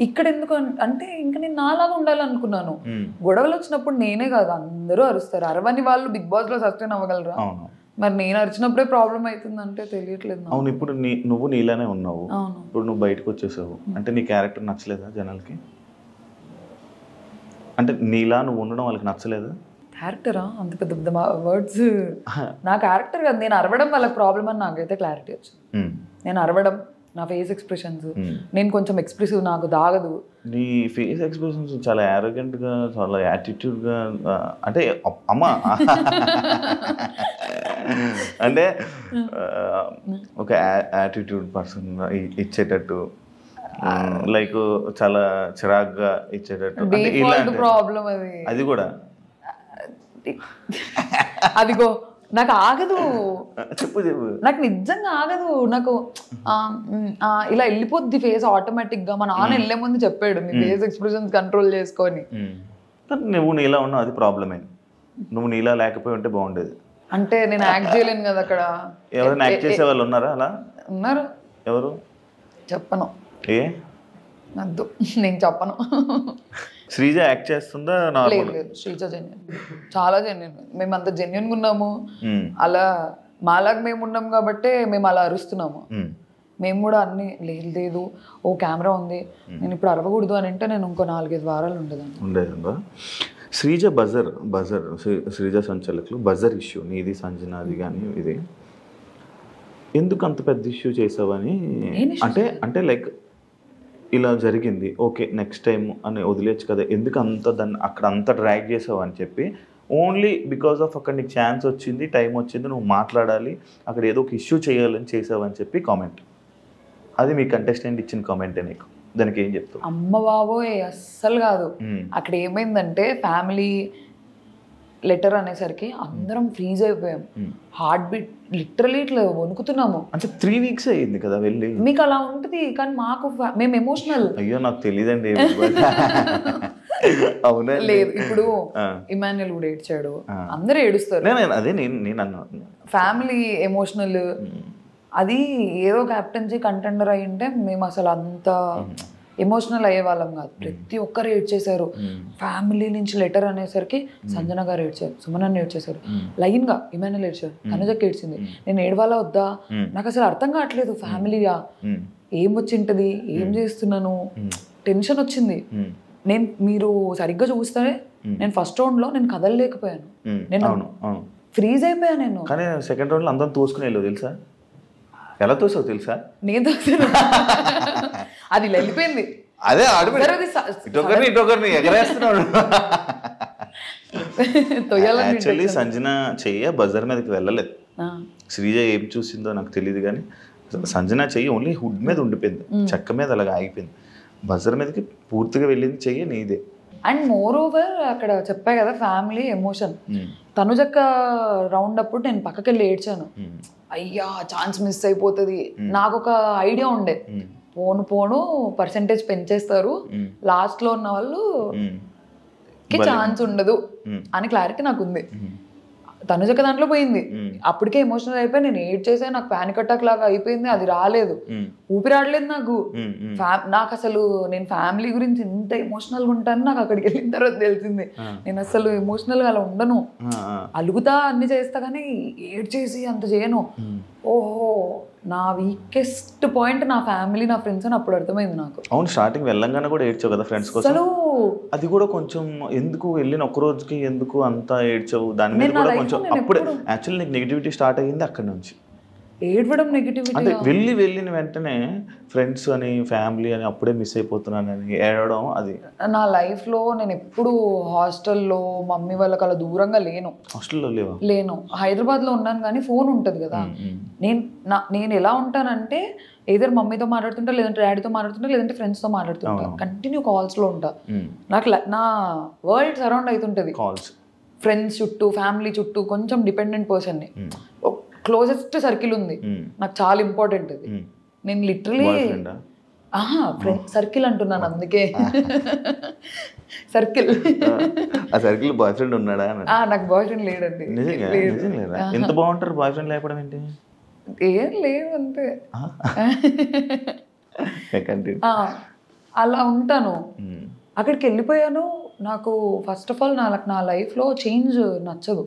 ఇక్కడ ఎందుకు అంటే ఇంకా నేను నాలాగా ఉండాలనుకున్నాను. గొడవలు వచ్చినప్పుడు నేనే కాదు అందరూ అరుస్తారు. అరవని వాళ్ళు బిగ్ బాస్ లో సస్టైన్ అవ్వగలరా? మరి నేను అరిచినప్పుడే ప్రాబ్లం అవుతుందంటే తెలియట్లేదు. అవును, ఇప్పుడు నువ్వు నీలానే ఉన్నావు, ఇప్పుడు నువ్వు బయటకు వచ్చేసావు అంటే నీ క్యారెక్టర్ నచ్చలేదా జనాలకి? అంటే నీలా నువ్వు ఉండడం వాళ్ళకి నచ్చలేదా? క్యారెక్టరా? అంత పెద్ద పెద్ద వర్డ్స్. నా క్యారెక్టర్ కాదు, నేను అరవడం వాళ్ళకి ప్రాబ్లం అని నాకైతే క్లారిటీ వచ్చింది. నేను అరవడం, నా ఫేస్ ఎక్స్ప్రెషన్స్, నేను కొంచెం ఎక్స్ప్రెసివ్, నాకు దాగదు. నీ ఫేస్ ఎక్స్ప్రెషన్స్ చాలా యారోగెంట్ గా, చాలా యాటిట్యూడ్ గా, అంటే అమ్మా అంటే ఒక యాటిట్యూడ్ పర్సన్ ఇచ్చేటట్టు, లైక్ చాలా చిరాగ్గా ఇచ్చేటట్టు, ప్రాబ్లం అది కూడా అదిగో నాకు ఆగదు. చెప్పు చెప్పు. నాకు నిజంగా ఆగదు. నాకు ఇలా వెళ్ళిపోద్ది ఫేస్ ఆటోమేటిక్ గా. మా నాన్న వెళ్ళే ముందు చెప్పాడు నీ ఫేస్ ఎక్స్ప్రెషన్స్ కంట్రోల్ చేసుకొని. నువ్వు నీలా ఉన్నావు, అది ప్రాబ్లమే. నువ్వు నీలా లేకపోయి ఉంటే బాగుండేది. అంటే నేను యాక్ట్ చేయలేను కదా అక్కడ. ఎవరైనా యాక్ట్ చేసే వాళ్ళు ఉన్నారా అలా? ఉన్నారు. ఎవరు? చెప్పను. ఏ వద్దు, నేను చెప్పను. శ్రీజ యాక్ట్ చేస్తుందా? లేదు, శ్రీజ జెన్యున్, చాలా జెన్యున్. మేము అంత జెన్యున్గా ఉన్నాము. అలా మాలాగా మేము ఉన్నాం కాబట్టి మేము అలా అరుస్తున్నాము. మేము కూడా అన్ని లేదు ఓ కెమెరా ఉంది నేను ఇప్పుడు అరవకూడదు అని అంటే నేను ఇంకో 4-5 వారాలు ఉండేదా? శ్రీజ బజర్ శ్రీజ సంచలకులు బజర్ ఇష్యూ నీది సంజనాది కానీ ఇది ఎందుకు అంత పెద్ద ఇష్యూ చేసావని? అంటే లైక్ ఇలా జరిగింది, ఓకే నెక్స్ట్ టైం అని వదిలేచ్చు కదా, ఎందుకు అంత దాన్ని అక్కడ అంత డ్రాగ్ చేసావు అని చెప్పి, ఓన్లీ బికాస్ ఆఫ్ అక్కడ నీకు ఛాన్స్ వచ్చింది, టైం వచ్చింది, నువ్వు మాట్లాడాలి, అక్కడ ఏదో ఒక ఇష్యూ చేయాలని చేసావని చెప్పి కామెంట్. అది మీ కంటెస్టెంట్ ఇచ్చిన కామెంటే, నీకు దానికి ఏం చెప్తావు? అమ్మ బాబోయ్ అస్సలు కాదు. అక్కడ ఏమైందంటే ఫ్యామిలీ లెటర్ అనేసరికి అందరం ఫ్రీజ్ అయిపోయాం. హార్ట్ బీట్ లిటరలీ ఇట్లా వణుకుతున్నాము. అంటే 3 వీక్స్ అయ్యింది కదా వెళ్ళి. మీకు అలా ఉంటుంది కానీ మాకు మేము ఎమోషనల్. అయ్యో నాకు తెలియదండి. అవునా? లేదు, ఇప్పుడు ఇమాన్యుల్ కూడా ఏడ్చాడు, అందరూ ఏడుస్తారు. అదే నేను అన్నాను ఫ్యామిలీ ఎమోషనల్. అది ఏదో క్యాప్టెన్సీ కంటెండర్ అయి ఉంటే మేము అసలు అంత ఎమోషనల్ అయ్యే వాళ్ళం కాదు. ప్రతి ఒక్కరు ఏడ్చేశారు. ఫ్యామిలీ నుంచి లెటర్ అనేసరికి సంజన గారు ఏడ్చారు, సుమన్ ఏడ్చేశారు, లైన్ గా ఇమాన్యుల్ ఏడ్చారు, తనుజకి ఏడ్చింది. నేను ఏడవాలా వద్దా నాకు అసలు అర్థం కావట్లేదు. ఫ్యామిలీగా ఏం వచ్చింటది, ఏం చేస్తున్నాను, టెన్షన్ వచ్చింది. మీరు సరిగ్గా చూస్తే నేను ఫస్ట్ రౌండ్ లో నేను కదలలేకపోయాను, నేను ఫ్రీజ్ అయిపోయాను. నేను కానీ సెకండ్ రౌండ్ లో అందరం తోసుకుని వెళ్ళావు తెలుసా? ఎలా తోసావు తెలుసా? నేను తోసాను, అది వెళ్ళిపోయింది. అదే ఇటొకరిని ఎగరేస్తున్నాడు. యాక్చువల్లీ సంజన చెయ్య బజర్ మీదకి వెళ్ళలేదు. శ్రీజ ఏం చూసిందో నాకు తెలియదు కానీ సంజన చెయ్యి ఓన్లీ హుడ్ మీద ఉండిపోయింది, చెక్క మీద అలాగ ఆగిపోయింది. బజర్ మీదకి పూర్తిగా వెళ్ళింది చెయ్యి నీదే. అండ్ మోర్ ఓవర్ అక్కడ చెప్పా కదా ఫ్యామిలీ ఎమోషన్. తనుజక్క రౌండ్ అప్పుడు నేను పక్కకి వెళ్ళి ఏడ్చాను. అయ్యా ఛాన్స్ మిస్ అయిపోతుంది. నాకు ఒక ఐడియా ఉండే, పోను పర్సెంటేజ్ పెంచేస్తారు, లాస్ట్ లో ఉన్న వాళ్ళు కి ఛాన్స్ ఉండదు అని క్లారిటీ నాకు ఉంది. తనుజక్క దాంట్లో పోయింది, అప్పటికే ఎమోషనల్ అయిపోయి నేను ఏడ్ చేసా, నాకు పానిక్ అటాక్ లాగా అయిపోయింది, అది రాలేదు, ఊపిరాడలేదు నాకు. నాకు అసలు నేను ఫ్యామిలీ గురించి ఎంత ఎమోషనల్గా ఉంటాను నాకు అక్కడికి వెళ్ళిన తర్వాత తెలిసింది. నేను అసలు ఎమోషనల్గా అలా ఉండను, అలుగుతా అన్ని చేస్తా కానీ ఏడ్ చేసి అంత చేయను. ఓహో నా వీకెస్ట్ పాయింట్ నా ఫ్యామిలీ నా ఫ్రెండ్స్ అని అప్పుడు అర్థమైంది నాకు. అవును, స్టార్టింగ్ వెళ్ళంగానే కూడా ఏడ్చావు కదా ఫ్రెండ్స్ కోసం. అది కూడా కొంచెం ఎందుకు వెళ్ళిన ఒక్క రోజుకి ఎందుకు అంత ఏడ్చావు? దాని మీద కూడా కొంచెం అప్పుడే యాక్చువల్లీ నీకు నెగిటివిటీ స్టార్ట్ అయ్యింది అక్కడి నుంచి. ఏడవడం నెగిటివిటీ అంటే వెళ్ళిన వెంటనే ఫ్రెండ్స్ అని ఫ్యామిలీ అని అప్పుడే మిస్ అయిపోతున్నానని ఏడవడం. అది నా లైఫ్లో నేను ఎప్పుడు హాస్టల్లో మమ్మీ వాళ్ళకి అలా దూరంగా లేను. హాస్టల్లో లేను, హైదరాబాద్లో ఉన్నాను కానీ ఫోన్ ఉంటుంది కదా. నేను ఎలా ఉంటానంటే ఏదైనా మమ్మీతో మాట్లాడుతుంటా, లేదంటే డాడీతో మాట్లాడుతుంటా, లేదంటే ఫ్రెండ్స్తో మాట్లాడుతుంటా, కంటిన్యూ కాల్స్లో ఉంటా. నాకు నా వరల్డ్ సరౌండ్ అవుతుంటుంది, కాల్స్, ఫ్రెండ్స్ చుట్టూ, ఫ్యామిలీ చుట్టూ. కొంచెం డిపెండెంట్ పర్సన్ని, క్లోజెస్ట్ సర్కిల్ ఉంది నాకు, చాలా ఇంపార్టెంట్ అది. నేను లిటరలీ ఫ్రెండ్ సర్కిల్ అంటున్నాను అందుకే. సర్కిల్. ఆ సర్కిల్ బాయ్ ఫ్రెండ్ ఉన్నాడా? నాకు బాయ్ ఫ్రెండ్ లేడండి. నిజంగా ఎంత బాగుంటారు బాయ్ ఫ్రెండ్ లేకపోవడం ఏంటి? ఏం లేదు అంతే. అలా ఉంటాను. అక్కడికి వెళ్ళిపోయాను. నాకు ఫస్ట్ ఆఫ్ ఆల్ నా లైఫ్లో చేంజ్ నచ్చదు.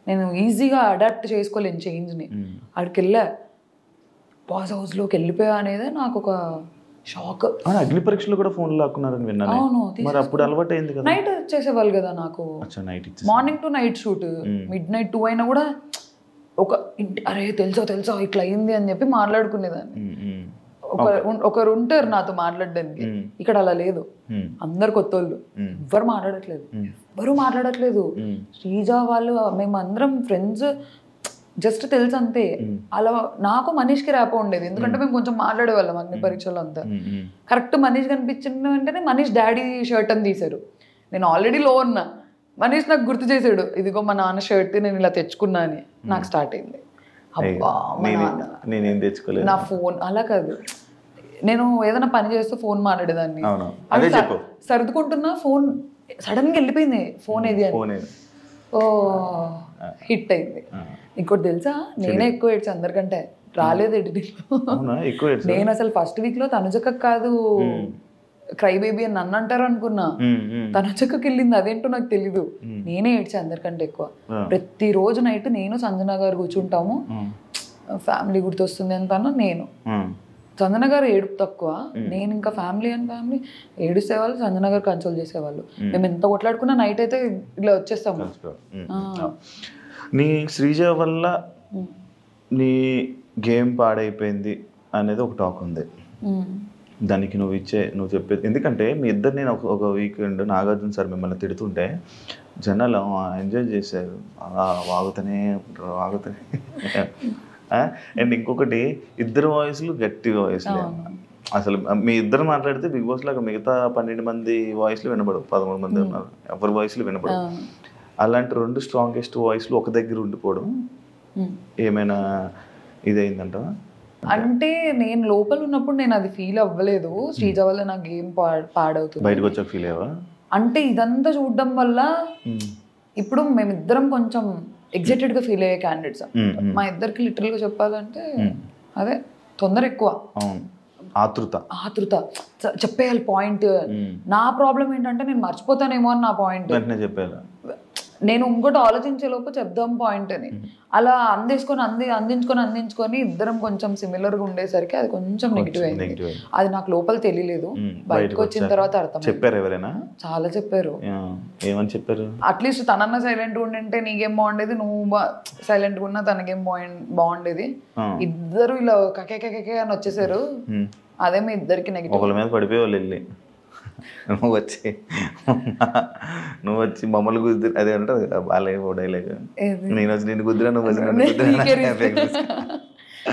నేను ఈజీగా అడాప్ట్ చేసుకోలేను చేంజ్ని. అక్కడికి వెళ్ళా బాస్ హౌస్లోకి వెళ్ళిపోయా అనేది నాకు ఒక షాక్. అగ్ని పరీక్షలు కూడా ఫోన్ లాక్కున్నారని విన్నాను. అవును. మరి అప్పుడు అలవాటు అయింది కదా. నైట్ చేసేవాళ్ళు కదా నాకు. Morning to night shoot. Mid night 2 అయినా కూడా అరే తెలుసా ఇట్లా అయింది అని చెప్పి మాట్లాడుకునేదాన్ని. ఒకరు ఉంటారు నాతో మాట్లాడడానికి. ఇక్కడ అలా లేదు. అందరు కొత్త వాళ్ళు. ఎవరు మాట్లాడట్లేదు. శ్రీజ వాళ్ళు మేమందరం ఫ్రెండ్స్, జస్ట్ తెలుసు అంతే. అలా నాకు మనీష్కి ర్యాపో ఉండేది. ఎందుకంటే మేము కొంచెం మాట్లాడేవాళ్ళం అగ్ని పరీక్షలు అంతా. కరెక్ట్ మనీష్ కనిపించిన వెంటనే మనీష్ డాడీ షర్ట్ అని తీశారు. నేను ఆల్రెడీ లో ఉన్నా. మనీష్ నాకు గుర్తు చేశాడు, ఇదిగో మా నాన్న షర్ట్ నేను ఇలా తెచ్చుకున్నా అని. నాకు స్టార్ట్ అయింది. అబ్బా నేనేం తెచ్చుకోలేదు. నా ఫోన్ అలా కాదు, నేను ఏదైనా పని చేస్తూ ఫోన్ మాట్లాడేదాన్ని. సర్దుకుంటున్నా, ఫోన్ సడన్ గా వెళ్ళిపోయింది. ఫోన్ ఏది అని. ఓ హిట్ అయింది. ఇంకోటి తెలుసా, నేనే ఎక్కువ ఏడ్చా అందరికంటే. రాలేదు ఎడిటింగ్. నేను అసలు ఫస్ట్ వీక్ లో తనుజక్క కాదు క్రై బేబీ అని నన్ను అంటారు అనుకున్నా. తనుజక్కకి వెళ్ళింది, అదేంటో నాకు తెలీదు. నేనే ఏడ్చా అందరికంటే ఎక్కువ. ప్రతిరోజు నైట్ నేను సంజన గారు కూర్చుంటాము. ఫ్యామిలీ గుర్తొస్తుంది అంటాను నేను. సంజన గారు ఏడుపు తక్కువ, నేను ఇంకా ఫ్యామిలీ ఏడుసేవాళ్ళు, సంజన గారు కన్సోల్ చేసేవాళ్ళు. మేము ఎంత కొట్లాడుకున్నా నైట్ అయితే ఇలా వచ్చేస్తాము. నీ శ్రీజ వల్ల నీ గేమ్ పాడైపోయింది అనేది ఒక టాక్ ఉంది. దానికి నువ్వు చెప్పేది ఎందుకంటే మీ ఇద్దరు, నేను ఒక వీకెండ్ నాగార్జున సార్ మిమ్మల్ని తిడుతుంటే జనాలు ఎంజాయ్ చేశారు. వాగుతూనే అండ్ ఇంకొకటి, ఇద్దరు వాయిస్లు గట్టి వాయిస్లే. అసలు మీ ఇద్దరు మాట్లాడితే బిగ్ బాస్ లాగా మిగతా 12 మంది వాయిస్లు వినబడవు. 13 మంది ఉన్నారు, ఎవరి వాయిస్లు వినబడవు. అలాంటి 2 స్ట్రాంగెస్ట్ వాయిస్లు ఒక దగ్గర ఉండిపోవడం ఏమైనా ఇదైందంటావా? అంటే నేను లోపల ఉన్నప్పుడు నేను అది ఫీల్ అవ్వలేదు. శ్రీజ వల్ల నా గేమ్ పాడవుతుంది. బయటకు వచ్చాక ఫీల్ అయ్యావా? అంటే ఇదంతా చూడడం వల్ల ఇప్పుడు మేమిద్దరం కొంచెం ఎగ్జైటెడ్ గా ఫీల్ అయ్యే క్యాండిడేట్స్. మా ఇద్దరికి లిటరల్ గా చెప్పాలంటే అదే తొందర ఎక్కువ, ఆతృత చెప్పేయాలి పాయింట్. నా ప్రాబ్లం ఏంటంటే నేను మర్చిపోతానేమో అని నా పాయింట్. నేను ఇంకోటి ఆలోచించే లోపు చెప్దాం పాయింట్ అని అలా అందించుకొని ఇద్దరం కొంచెం సిమిలర్ గా ఉండేసరికి అది కొంచెం నెగిటివ్ అయింది. అది నాకు లోపల తెలియలేదు, బయటకు వచ్చిన తర్వాత అర్థం. చెప్పారు ఎవరైనా? చాలా చెప్పారు. ఏమని చెప్పారు? అట్లీస్ట్ తనన్నా సైలెంట్ గా ఉండింటే నీకేం బాగుండేది, నువ్వు సైలెంట్ గా ఉన్నా తనకేం బాగుండేది. ఇద్దరు ఇలా కకే అని వచ్చేసారు. అదే మీ ఇద్దరికి నెగిటివ్. ఒకళ్ళ మీద పడిపోయేవాళ్ళు వెళ్ళి, నువ్వు వచ్చి మమ్మల్ని గుద్దు, అదే అంటారు బాలయ్య డైలాగ్, నేను వచ్చి నిన్ను గుద్దురా, నువ్వు వచ్చి నన్ను గుద్దురా.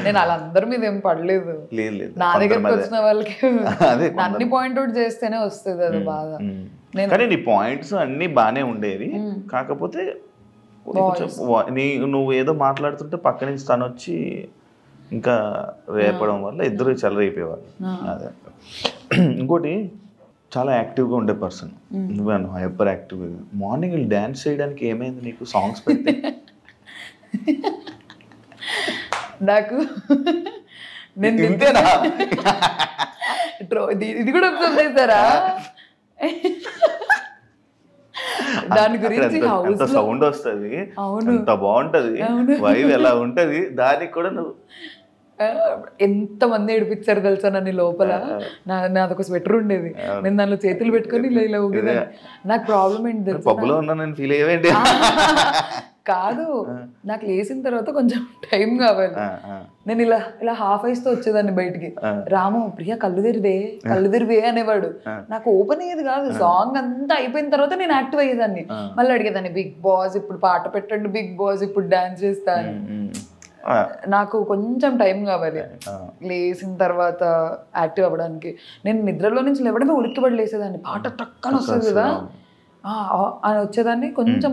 నేను వాళ్ళందరి మీద ఏం పడలేదు. నా దగ్గరకు వచ్చిన వాళ్ళకి అన్ని పాయింట్ అవుట్ చేస్తేనే వస్తుంది అది బాగా. కానీ నీ పాయింట్స్ అన్ని బానే ఉండేవి, కాకపోతే నువ్వు ఏదో మాట్లాడుతుంటే పక్క నుంచి తను వచ్చి ఇంకా రేపడం వల్ల ఇద్దరు చల్లరైపోయేవాళ్ళు. అదే ఇంకోటి, చాలా యాక్టివ్గా ఉండే పర్సన్ నువ్వేను, హైపర్ యాక్టివ్. మార్నింగ్ డ్యాన్స్ చేయడానికి ఏమైంది నీకు? సాంగ్స్ పెట్టి నాకు ఇది కూడా ఒకసారి చేస్తారా? దాని గురించి సౌండ్ వస్తుంది, అంత బాగుంటది, వైబ్ ఎలా ఉంటది, దానికి కూడా నువ్వు ఎంతమంది ఏడిపించారు తెలుసా నన్ను లోపల. నాదొక స్వెటర్ ఉండేది, నేను దానిలో చేతులు పెట్టుకొని ఇలా ఊగేదాన్ని. నాకు ప్రాబ్లం ఏంటి తెలుసా? కాదు, నాకు లేచిన తర్వాత కొంచెం టైం కావాలి. నేను ఇలా హాఫ్ ఐస్ తో వచ్చేదాన్ని బయటికి. రాము, ప్రియా కళ్ళు తెరివే అనేవాడు. నాకు ఓపెన్ అయ్యేది కాదు. సాంగ్ అంతా అయిపోయిన తర్వాత నేను యాక్టివ్ అయ్యేదాన్ని. మళ్ళీ అడిగేదాన్ని, బిగ్ బాస్ ఇప్పుడు పాట పెట్టండి, బిగ్ బాస్ ఇప్పుడు డాన్స్ చేస్తాను. నాకు కొంచెం టైం కావాలి లేచిన తర్వాత యాక్టివ్ అవ్వడానికి. నేను నిద్రలో నుంచి లేవడమే ఉలిక్కిపడి లేసేదాన్ని. పాట టక్కని వస్తుంది కదా అని వచ్చేదాన్ని. కొంచెం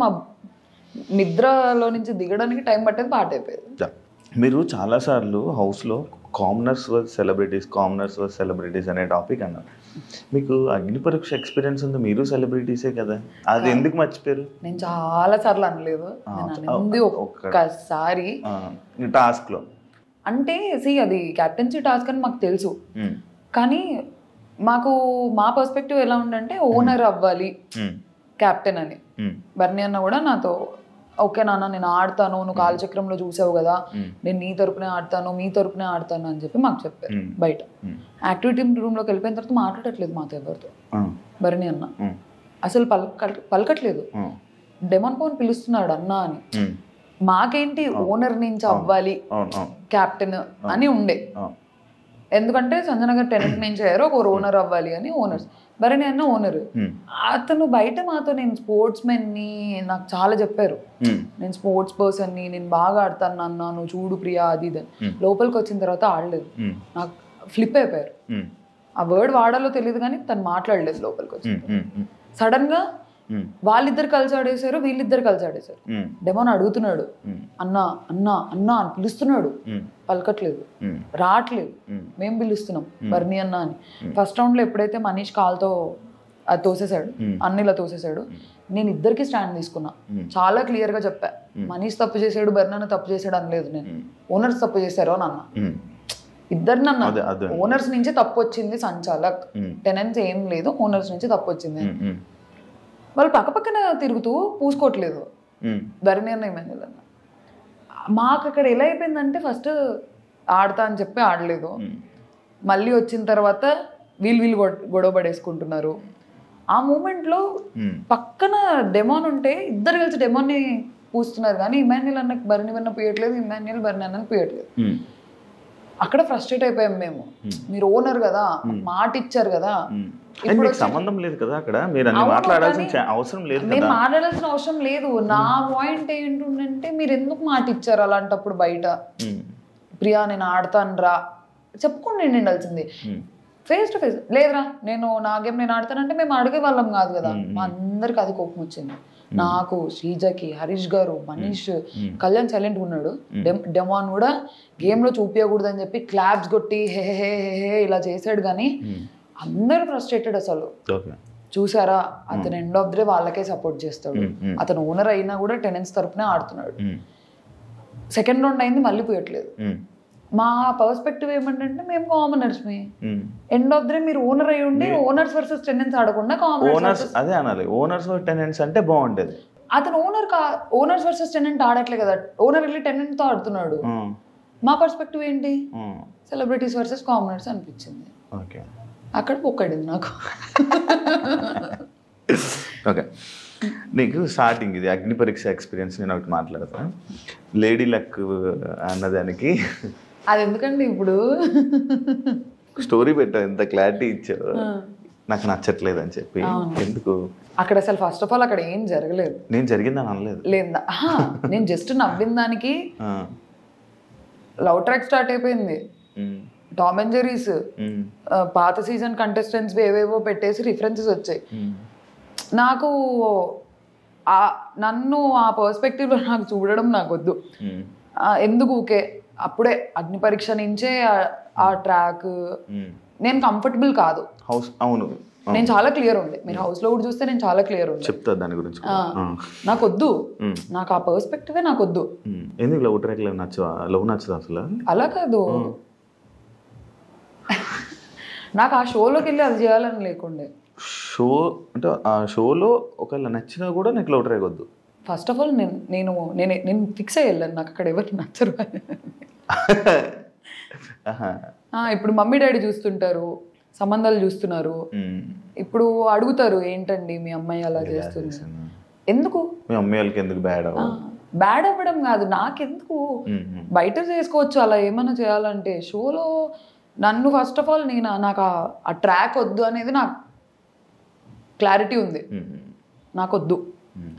నిద్రలో నుంచి దిగడానికి టైం పట్టేది, పాట అయిపోయేది. మీరు చాలాసార్లు హౌస్లో కామనర్స్ వర్స్ సెలబ్రిటీస్ అనే టాపిక్ అన్నారు. మీకు అగ్ని పరీక్ష ఎక్స్పీరియన్స్ ఉంది, మీరు సెలబ్రిటీసే కదా, అది ఎందుకు మర్చిపోయారు? నేను చాలా సార్లు అనలేదు, నేను అనింది ఒక్కసారి టాస్క్లో. అంటే అది క్యాప్టెన్సీ టాస్క్ అని మాకు తెలుసు, కానీ మాకు మా పర్స్పెక్టివ్ ఎలా ఉందంటే ఓనర్ అవ్వాలి క్యాప్టెన్ అని. బర్నీ అన్న కూడా నాతో ఓకే నాన్న నేను ఆడతాను, నువ్వు కాలచక్రంలో చూసావు కదా, నేను నీ తరపునే ఆడతాను, మీ తరపునే ఆడతాను అని చెప్పి మాకు చెప్పారు. బయట యాక్టివిటీ రూమ్లోకి వెళ్ళిపోయిన తర్వాత మాట్లాడట్లేదు మాతో ఎవరితో బర్నీ అన్న, అసలు పలకట్లేదు. డెమన్ పవన్ పిలుస్తున్నాడు అన్న అని. మాకేంటి ఓనర్ నుంచి అవ్వాలి క్యాప్టెన్ అని ఉండే, ఎందుకంటే సంజన గారు టెనెంట్ నుంచి అయ్యారు, ఒక ఓనర్ అవ్వాలి అని. ఓనర్స్ బరణి అన్న ఓనర్. అతను బయట మాతో నేను స్పోర్ట్స్ మెన్ని నాకు చాలా చెప్పారు, నేను స్పోర్ట్స్ పర్సన్ని, నేను బాగా ఆడతాను అన్న, నువ్వు చూడు ప్రియా అది ఇది. లోపలికి వచ్చిన తర్వాత ఆడలేదు, నాకు ఫ్లిప్ అయిపోయారు. ఆ వర్డ్ వాడాలో తెలియదు కానీ తను మాట్లాడలేదు లోపలికి వచ్చి. సడన్ గా వాళ్ళిద్దరు కలిసి ఆడేశారు, వీళ్ళిద్దరు కలిసి ఆడేశారు. డెమోన్ అడుగుతున్నాడు అన్నా అన్నా అన్నా అని పిలుస్తున్నాడు, పలకట్లేదు, రావట్లేదు. మేము పిలుస్తున్నాం బర్నీ అన్న అని. ఫస్ట్ రౌండ్ లో ఎప్పుడైతే మనీష్ కాల్తో అది తోసేశాడు, అన్నిలా తోసేశాడు, నేను ఇద్దరికి స్టాండ్ తీసుకున్నా. చాలా క్లియర్ గా చెప్పా, మనీష్ తప్పు చేశాడు, బర్నీ అన్న తప్పు చేశాడు అనలేదు నేను. ఓనర్స్ తప్పు చేశారు అని అన్నా. ఇద్దరిని అన్నా, ఓనర్స్ నుంచి తప్పు వచ్చింది, సంచాలక్ టెనెంట్స్ ఏం లేదు, ఓనర్స్ నుంచి తప్పు వచ్చింది. వాళ్ళు పక్కపక్కన తిరుగుతూ పూసుకోవట్లేదు. బర్నీ అన్న ఏమైంది అన్న. మాకు అక్కడ ఎలా అయిపోయిందంటే ఫస్ట్ ఆడతా అని చెప్పి ఆడలేదు, మళ్ళీ వచ్చిన తర్వాత వీళ్ళు గొడవ పడేసుకుంటున్నారు. ఆ మూమెంట్లో పక్కన డెమోన్ ఉంటే ఇద్దరు కలిసి డెమోన్ని పూస్తున్నారు, కానీ ఇమాన్యుల్ అన్నకి బర్నీ అన్న పూయట్లేదు, ఇమాన్యుల్ బర్నీ అన్నకి పూయట్లేదు. అక్కడ ఫ్రస్ట్రేట్ అయిపోయాం మేము. మీరు ఓనర్ కదా, మాట ఇచ్చారు కదా, సంబంధం లేదు కదా అక్కడ, మీరు మాట్లాడాల్సిన అవసరం లేదు, మేము మాట్లాడాల్సిన అవసరం లేదు. నా పాయింట్ ఏంటంటే మీరు ఎందుకు మాట ఇచ్చారు అలాంటప్పుడు బయట? ప్రియా నేను ఆడతాను రా చెప్పుకోండి ఉండాల్సింది. ఫేస్ టు ఫేస్ లేదురా నేను నా గేమ్ నేను ఆడతానంటే మేము అడిగే వాళ్ళం కాదు కదా. మా అందరికి అది కోపం వచ్చింది. నాకు, శ్రీజకి, హరీష్ గారు, మనీష్, కళ్యాణ్ సైలెంట్ ఉన్నాడు. డెమాన్ కూడా గేమ్ లో చూపించకూడదు అని చెప్పి క్లాప్స్ కొట్టి హే హే హే ఇలా చేసాడు. కానీ అందరూ ఫ్రస్ట్రేటెడ్ అసలు. చూసారా అతను ఎండ్ ఆఫ్ ది డే వాళ్ళకే సపోర్ట్ చేస్తాడు. అతను ఓనర్ అయినా కూడా టెనెంట్స్ తరపునే ఆడుతున్నాడు. సెకండ్ రౌండ్ అయింది, మళ్ళీ పోయట్లేదు. మా పర్స్పెక్టివ్ ఏమంటే మేము commoners, end of the day మీరు ఓనర్ అయి ఉండి ఓనర్స్ వర్సెస్ టెనెంట్స్ ఆడకుండా కామనర్స్ అదే అనాలి. ఓనర్స్ టెనెంట్స్ అంటే బాగుంటది. అతను ఓనర్స్ వర్సెస్ టెనెంట్ ఆడట్లే కదా, ఓనర్ వెళ్ళి టెనెంట్ తో ఆడుతున్నాడు. మా పర్స్పెక్టివ్ ఏంటి, సెలబ్రిటీస్ వర్సెస్ కామనర్స్ అనిపించింది. అక్కడ పొక్కడింది నాకు. ఓకే, నీకు స్టార్టింగ్ ఇది అగ్ని పరీక్ష ఎక్స్పీరియన్స్ నేను ఒకటి మాట్లాడతాను. లేడీ లక్ అన్నదానికి అది ఎందుకండి ఇప్పుడు స్టోరీ పెట్టావు, ఎంత క్లారిటీ ఇచ్చావు, నాకు నచ్చట్లేదు అని చెప్పి. ఎందుకు అక్కడ అసలు ఫస్ట్ ఆఫ్ ఆల్ అక్కడ ఏం జరగలేదు. నేను జరిగిందని అనలేదు. లేదా నేను జస్ట్ నవ్విన దానికి లవ్ ట్రాక్ స్టార్ట్ అయిపోయింది. టామ్ అండ్ జెర్రీస్ పాత సీజన్ కంటెస్టెంట్స్ ఏవేవో పెట్టేసి రిఫరెన్సెస్ వచ్చాయి. నాకు నన్ను ఆ పర్స్పెక్టివ్ లో నాకు చూడడం నాకు వద్దు. ఎందుకు ఊకే అప్పుడే అగ్ని పరీక్ష నుంచే ఆ ట్రాక్ నేను కంఫర్టబుల్ కాదు. అవును, నేను చాలా క్లియర్ ఉంది. మీరు హౌస్ లో కూడా చూస్తే నేను చాలా క్లియర్ ఉంది. చెప్తా దాని గురించి. నాకు వద్దు, నాకు ఆ పర్స్పెక్టివే నాకు వద్దు. ఎందుకు లవ్ ట్రాక్ లవ్ నచ్చదు అసలు? అలా కాదు, నాకు ఆ షోలోకి వెళ్ళి అది చేయాలని లేకుండే. షో అంటే ఆ షోలో ఒకవేళ నచ్చినా కూడా నాకు లవ్ ట్రాక్ వద్దు. ఫస్ట్ ఆఫ్ ఆల్ నేను ఫిక్స్ అయ్యి వెళ్ళాను, నాకు అక్కడ ఎవరికి నచ్చరు. ఇప్పుడు మమ్మీ డాడీ చూస్తుంటారు, సంబంధాలు చూస్తున్నారు, ఇప్పుడు అడుగుతారు ఏంటండి మీ అమ్మాయి అలా చేస్తుంది, ఎందుకు మీ అమ్మాయి వాళ్ళకి ఎందుకు బ్యాడ్ అవ్వడం కాదు, నాకెందుకు బయట చేసుకోవచ్చు అలా ఏమైనా చేయాలంటే. షోలో నన్ను ఫస్ట్ ఆఫ్ ఆల్ నాకు ఆ ట్రాక్ వద్దు అనేది నాకు క్లారిటీ ఉంది. నాకు వద్దు,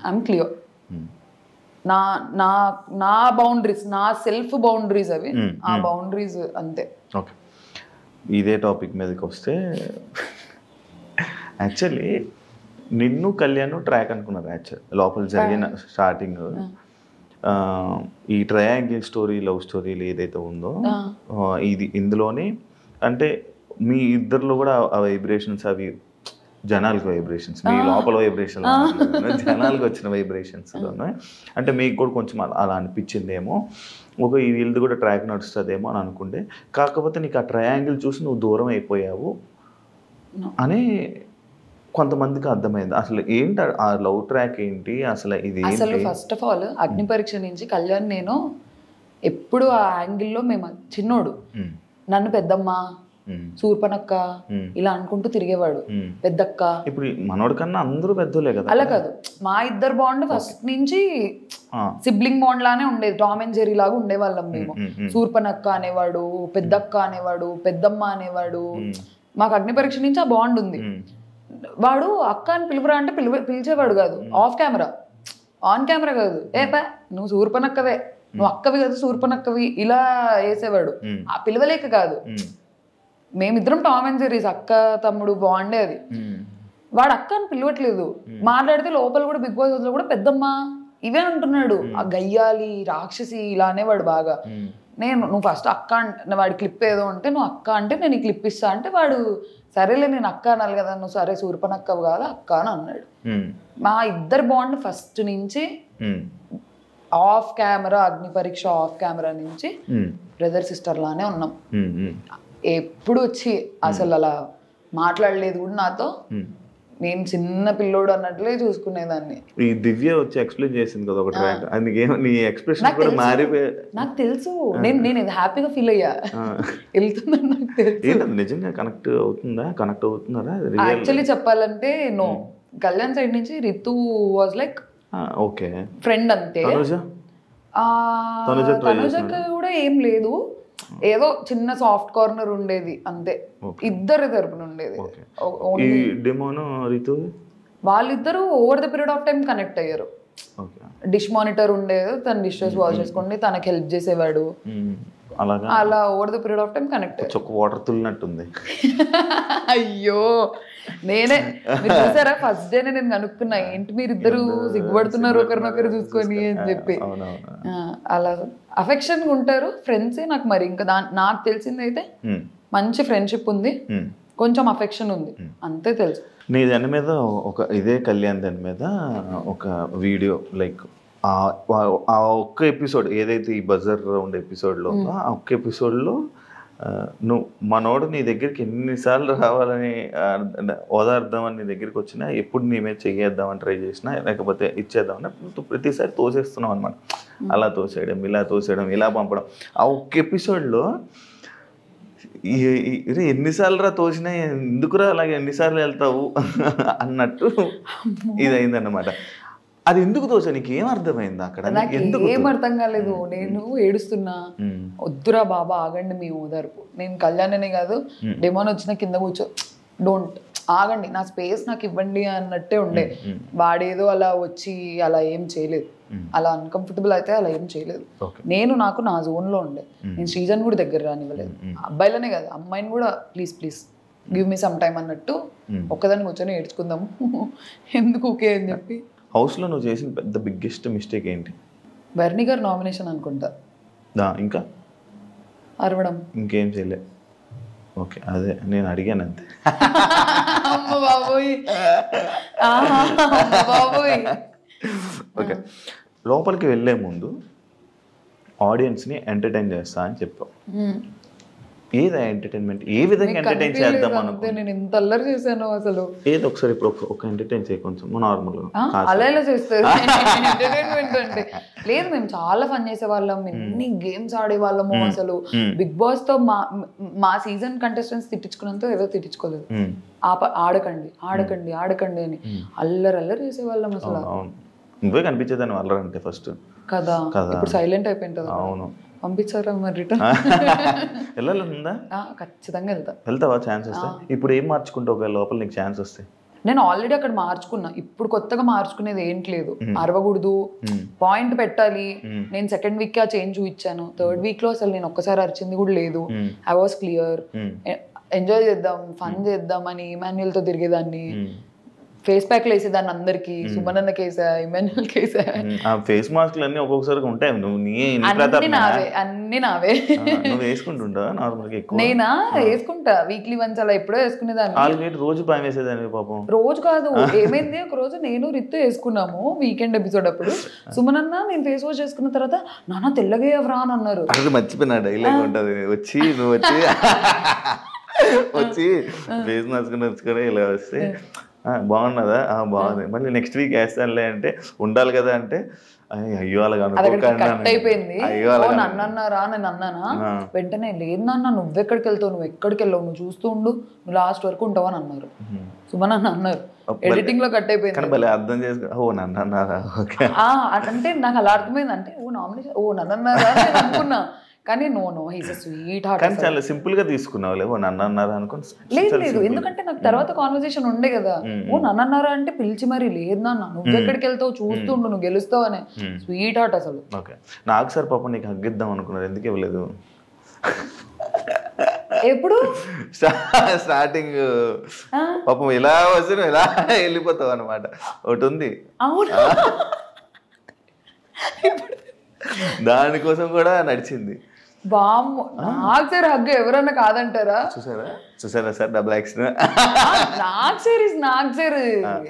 ఐఎమ్ క్లియర్. నా నా నా బౌండరీస్, నా సెల్ఫ్ బౌండరీస్ అవి, ఆ బౌండరీస్ అంతే. ఓకే, ఇదే టాపిక్ మీదకి వస్తే యాక్చువల్లీ నిన్ను కళ్యాణ్ ట్రాక్ అనుకున్నారు. యాక్చువల్ లోపల జరిగిన స్టార్టింగ్ ఈ ట్రయాంగిల్ స్టోరీ, లవ్ స్టోరీలు ఏదైతే ఉందో ఇందులోనే అంటే మీ ఇద్దరిలో కూడా ఆ వైబ్రేషన్స్ అవి జనాలకి వైబ్రేషన్స్, మీ లోపల వైబ్రేషన్ జనాలకు వచ్చిన వైబ్రేషన్స్ అంటే మీకు కూడా కొంచెం అలా అనిపించిందేమో, ఈ వీళ్ళది కూడా ట్రాక్ నడుస్తుందేమో అని అనుకుంటే, కాకపోతే నీకు ఆ ట్రయాంగిల్ చూసి నువ్వు దూరం అయిపోయావు అని కొంతమందికి అర్థమైంది. అసలు ఏంటి ఆ లవ్ ట్రాక్ ఏంటి అసలు? ఇది అసలు ఫస్ట్ ఆఫ్ ఆల్ అగ్ని పరీక్ష నుంచి కళ్యాణ్ నేను ఎప్పుడు ఆ యాంగిల్లో మేము చిన్నోడు నన్ను పెద్దమ్మ, సూర్పనక్క ఇలా అనుకుంటూ తిరిగేవాడు. పెద్దక్క ఇప్పుడు మనోడి కన్నా అందరూ పెద్దోలే కదా. అలా కాదు, మా ఇద్దరు బాండ్ ఫస్ట్ నుంచి సిబ్లింగ్ బాండ్ లానే ఉండేది. టామ్ అండ్ జెర్రీ లాగా ఉండేవాళ్ళం మేము. సూర్పనక్క అనేవాడు, పెద్దక్క అనేవాడు, పెద్దమ్మ అనేవాడు. మాకు అగ్ని పరీక్ష నుంచి ఆ బాండ్ ఉంది. వాడు అక్క అని పిలువరా అంటే పిలిచేవాడు కాదు. ఆఫ్ కెమెరా, ఆన్ కెమెరా కాదు. నువ్వు సూర్పనక్కవే, నువ్వు అక్కవి కాదు సూర్పనక్కవి ఇలా వేసేవాడు. ఆ పిలవలేక కాదు, మేమిద్దరం టామ్ అండ్ జెర్రీస్, అక్క తమ్ముడు బాండే అది. వాడు అక్క అని పిలవట్లేదు. మాట్లాడితే లోపల కూడా బిగ్ బాస్ లో కూడా పెద్దమ్మ ఇవే అంటున్నాడు. ఆ గయ్యాలి రాక్షసి ఇలా అనేవాడు బాగా. నువ్వు ఫస్ట్ అక్క అంటే వాడి క్లిప్ ఏదో ఉంటే నువ్వు అక్క అంటే నేను ఈ క్లిప్ ఇస్తా అంటే వాడు సరేలే నేను అక్క అనాలి కదా, నువ్వు సరే సూర్పనక్కవు కాదు అక్క అని అన్నాడు. మా ఇద్దరు బాండ్ ఫస్ట్ నుంచి ఆఫ్ కెమెరా, అగ్ని పరీక్ష ఆఫ్ కెమెరా నుంచి బ్రదర్ సిస్టర్ లానే ఉన్నాం. ఎప్పుడు వచ్చి అసలు అలా మాట్లాడలేదు కూడా నాతో. నేను చిన్న పిల్లోడు అన్నట్లే చూసుకునేదాన్ని. ఈ దివ్య వచ్చి ఎక్స్ప్లెయిన్ చేసింది కదా ఒక ట్రాక్, అందుకేమో నీ ఎక్స్ప్రెషన్ కూడా మారిపోయి నాకు తెలుసు. నేను హ్యాపీగా ఫీల్ అయ్యా వెళ్తుందని నాకు తెలుసు. నిజంగా కనెక్ట్ అవుతున్నారా? యాక్చువల్లీ చెప్పాలంటే నో, కళ్యాణ్ సైడ్ నుంచి Ritu was like okay friend అంతే. తనుజకి కూడా ఏం లేదు, ఏదో చిన్న సాఫ్ట్ కార్నర్ ఉండేది అంతే. ఇద్దరు తరపున ఉండేది. వాళ్ళిద్దరూ over the period of time connect అయ్యారు. డిష్ మానిటర్ ఉండేది, తన డిషెస్ వాష్ చేసుకోండి, తనకి హెల్ప్ చేసేవాడు. అలా over the period of time connect అయ్యారు. వాటర్ తుల్లినట్టుంది. అయ్యో నేనే మీరు చూసారా ఫస్ట్ డే నేను కనుక్కున్నా, ఏంటి మీరు ఇద్దరు సిగ్గుపడుతున్నారు ఒకరినొకరు చూసుకొని అని చెప్పి. అలా అఫెక్షన్ ఉంటారు ఫ్రెండ్సే. నాకు మరి ఇంకా నాకు తెలిసింది అయితే మంచి ఫ్రెండ్షిప్ ఉంది, కొంచెం అఫెక్షన్ ఉంది అంతే తెలుసు. నీ దాని మీద ఇదే కళ్యాణ్ దాని మీద ఒక వీడియో లైక్ ఆ ఒక్క ఎపిసోడ్ ఏదైతే ఈ బజర్ రౌండ్ ఎపిసోడ్లో ఆ ఒక్క ఎపిసోడ్లో నువ్వు మనోడు నీ దగ్గరికి ఎన్నిసార్లు రావాలని ఓదార్దామని నీ దగ్గరికి వచ్చినా, ఎప్పుడు నీ మీద చెయ్యేద్దామని ట్రై చేసినా, లేకపోతే ఇచ్చేద్దామని ప్రతిసారి తోసేస్తున్నావు అనమాట. అలా తోసేయడం, ఇలా తోసేయడం, ఇలా పంపడం. ఆ ఒక్క ఎపిసోడ్లో ఎన్నిసార్లు రా తోసినా ఎందుకురా అలాగే ఎన్నిసార్లు వెళ్తావు అన్నట్టు ఇది అయిందన్నమాట. అది ఎందుకు తోచా? నీకు ఏం అర్థమైంది అక్కడ? ఏం అర్థం కాలేదు. నేను ఏడుస్తున్నా, వద్దురా బాబా ఆగండి మీ ఓదార్పు. నేను కళ్యాణ్ అనే కాదు, డెమోన్ వచ్చిన కింద కూర్చో, డోంట్ ఆగండి, నా స్పేస్ నాకు ఇవ్వండి అన్నట్టే ఉండే. వాడేదో అలా వచ్చి అలా ఏం చేయలేదు, అలా అన్కంఫర్టబుల్ అయితే అలా ఏం చేయలేదు. నేను నాకు నా జోన్లో ఉండే. నేను శ్రీజన్ కూడా దగ్గర రానివ్వలేదు, అబ్బాయిలనే కాదు అమ్మాయిని కూడా please please give me some time అన్నట్టు ఒక్కదాన్ని కూర్చొని ఏడ్చుకుందాము ఎందుకు ఓకే అని చెప్పి. హౌస్లో నువ్వు చేసిన పెద్ద బిగ్గెస్ట్ మిస్టేక్ ఏంటి? బర్నీ గారు నామినేషన్ అనుకుంటా. ఇంకా అరవడం, ఇంకేం చేయలే. ఓకే, అదే నేను అడిగాను అంతే. అమ్మ బాబోయ్ బాబోయ్. ఓకే, లోపలికి వెళ్ళే ముందు ఆడియన్స్ని ఎంటర్టైన్ చేస్తా అని చెప్పావు. ఏదా ఎంటర్టైన్మెంట్? ఏ విధంగా ఎంటర్టైన్ చేద్దాం అనుకుంటే నేను ఎంత అల్లరి చేశాను అసలు. ఏదో ఒకసారి ఇప్పుడు ఒక ఎంటర్టైన్ చేయ కొంచెం నార్మల్గా. అలా ఎలా చేస్తారు ఎంటర్టైన్మెంట్ అంటే? లేదు, మేము చాలా ఫన్ చేసేవాళ్ళం, ఎన్ని గేమ్స్ ఆడేవాళ్ళము. అసలు బిగ్ బాస్ తో మా సీజన్ కంటెస్టెంట్స్ తిట్టించుకున్నంత ఏదో తిట్టించుకోలేదు. ఆడకండి ఆడకండి ఆడకండి అని అల్లరి చేసేవాళ్ళం అసలు. నువ్వే కనిపించేదాన్ని అల్లరి అంటే ఫస్ట్ కదా. ఇప్పుడు సైలెంట్ అయిపోయింది. అవును, పంపించారా మరి రిటర్న్? వెళ్ళాలందా? ఖచ్చితంగా వెళ్తావా ఛాన్స్ వస్తే? ఇప్పుడు ఏం మార్చుకుంటావు లోపల నీకు ఛాన్స్ వస్తే? నేను ఆల్రెడీ అక్కడ మార్చుకున్నా, ఇప్పుడు కొత్తగా మార్చుకునేది ఏంటి లేదు. అరవకూడదు, పాయింట్ పెట్టాలి. నేను సెకండ్ వీక్ ఆ చేంజ్ చూపించాను. థర్డ్ వీక్ లో అసలు నేను ఒక్కసారి అరిచింది కూడా లేదు. I was clear. ఎంజాయ్ చేద్దాం, ఫన్ చేద్దాం అని ఇమాన్యుయల్ తో తిరిగేదాన్ని. ఫేస్ ప్యాక్లు వేసేదాన్ని అందరికి, సుమనన్న కేసా, ఇమాన్యుల్ కేసా, ఆ ఫేస్ మాస్క్లు అన్ని ఒక్కొక్కసారి ఉంటాయి. నువ్వు అన్ని నావే. నువ్వు వేసుకుంటుంటా నార్మల్గా ఎక్కువ? నేనా వేసుకుంటా వీక్లీ వన్స్ అలా ఎప్పుడో వేసుకునేదాన్ని. ఆల్రెడీ రోజు భయం వేసేదాన్ని పాపం. రోజు కాదు, ఏమైంది ఒక రోజు నేను రిత్తు వేసుకున్నాము వీకెండ్ ఎపిసోడ్ అప్పుడు. సుమనన్న నేను ఫేస్ వాష్ చేసుకున్న తర్వాత నాన్న తెల్లగా ఎవరా అని అన్నారు. అది మర్చిపోయినా డైలాగ్ ఉంటుంది, వచ్చి నువ్వు వచ్చి ఫేస్ మాస్క్ నచ్చుకొని ఇలా వస్తే బాగున్నదా, బాగుంది, మళ్ళీ నెక్స్ట్ వీక్ వేస్తానులే అంటే ఉండాలి కదా అంటే అయ్యో అలాగా కట్ అయిపోయింది. నన్ను అన్నారా నేను అన్నానా, వెంటనే లేదు నాన్న నువ్వెక్కడికి వెళ్తావు, నువ్వు ఎక్కడికి వెళ్ళావు, నువ్వు చూస్తూ ఉండు, నువ్వు లాస్ట్ వరకు ఉంటావు అని అన్నారు. సుమనన్న అన్నారు. ఎడిటింగ్ లో కట్ అయిపోయింది. అర్థం చేసుకో, ఓ నన్ను అన్నారా అంటే నాకు అలా అర్థమైంది. అంటే ఓ నామినేషన్, ఓ నన్ను అన్నారా నేను అనుకున్నా. కానీ నో హీస్ స్వీట్ హార్ట్. కానీ చాలా సింపుల్ గా తీసుకున్నావు, ఓ నన్ను అన్నారా అనుకుని. లేదు ఎందుకంటే నాకు తర్వాత కాన్వర్సేషన్ ఉండే కదా, ఓ నన్ను అన్నారా అంటే పిలిచి మరి లేదు నాన్న నువ్వు ఎక్కడికి వెళ్తావు చూస్తుండు, నువ్వు గెలుస్తావు అనే స్వీట్ హార్ట్ అసలు. ఓకే, నాకు సార్ పాపం నీకు హగ్గిద్దాం అనుకున్నారు, ఎందుకు ఇవ్వలేదు? ఎప్పుడు స్టార్టింగ్ పాపం ఇలా వస్తే ఇలా వెళ్ళిపోతావు అనమాట, ఒకటి ఉంది. అవును, దానికోసం కూడా నడిచింది. బామ్మ నాకు సార్ హగ్గు ఎవరన్నా కాదంటారా? చూసారా సార్ డబుల్ యాక్షన్. నాకు సార్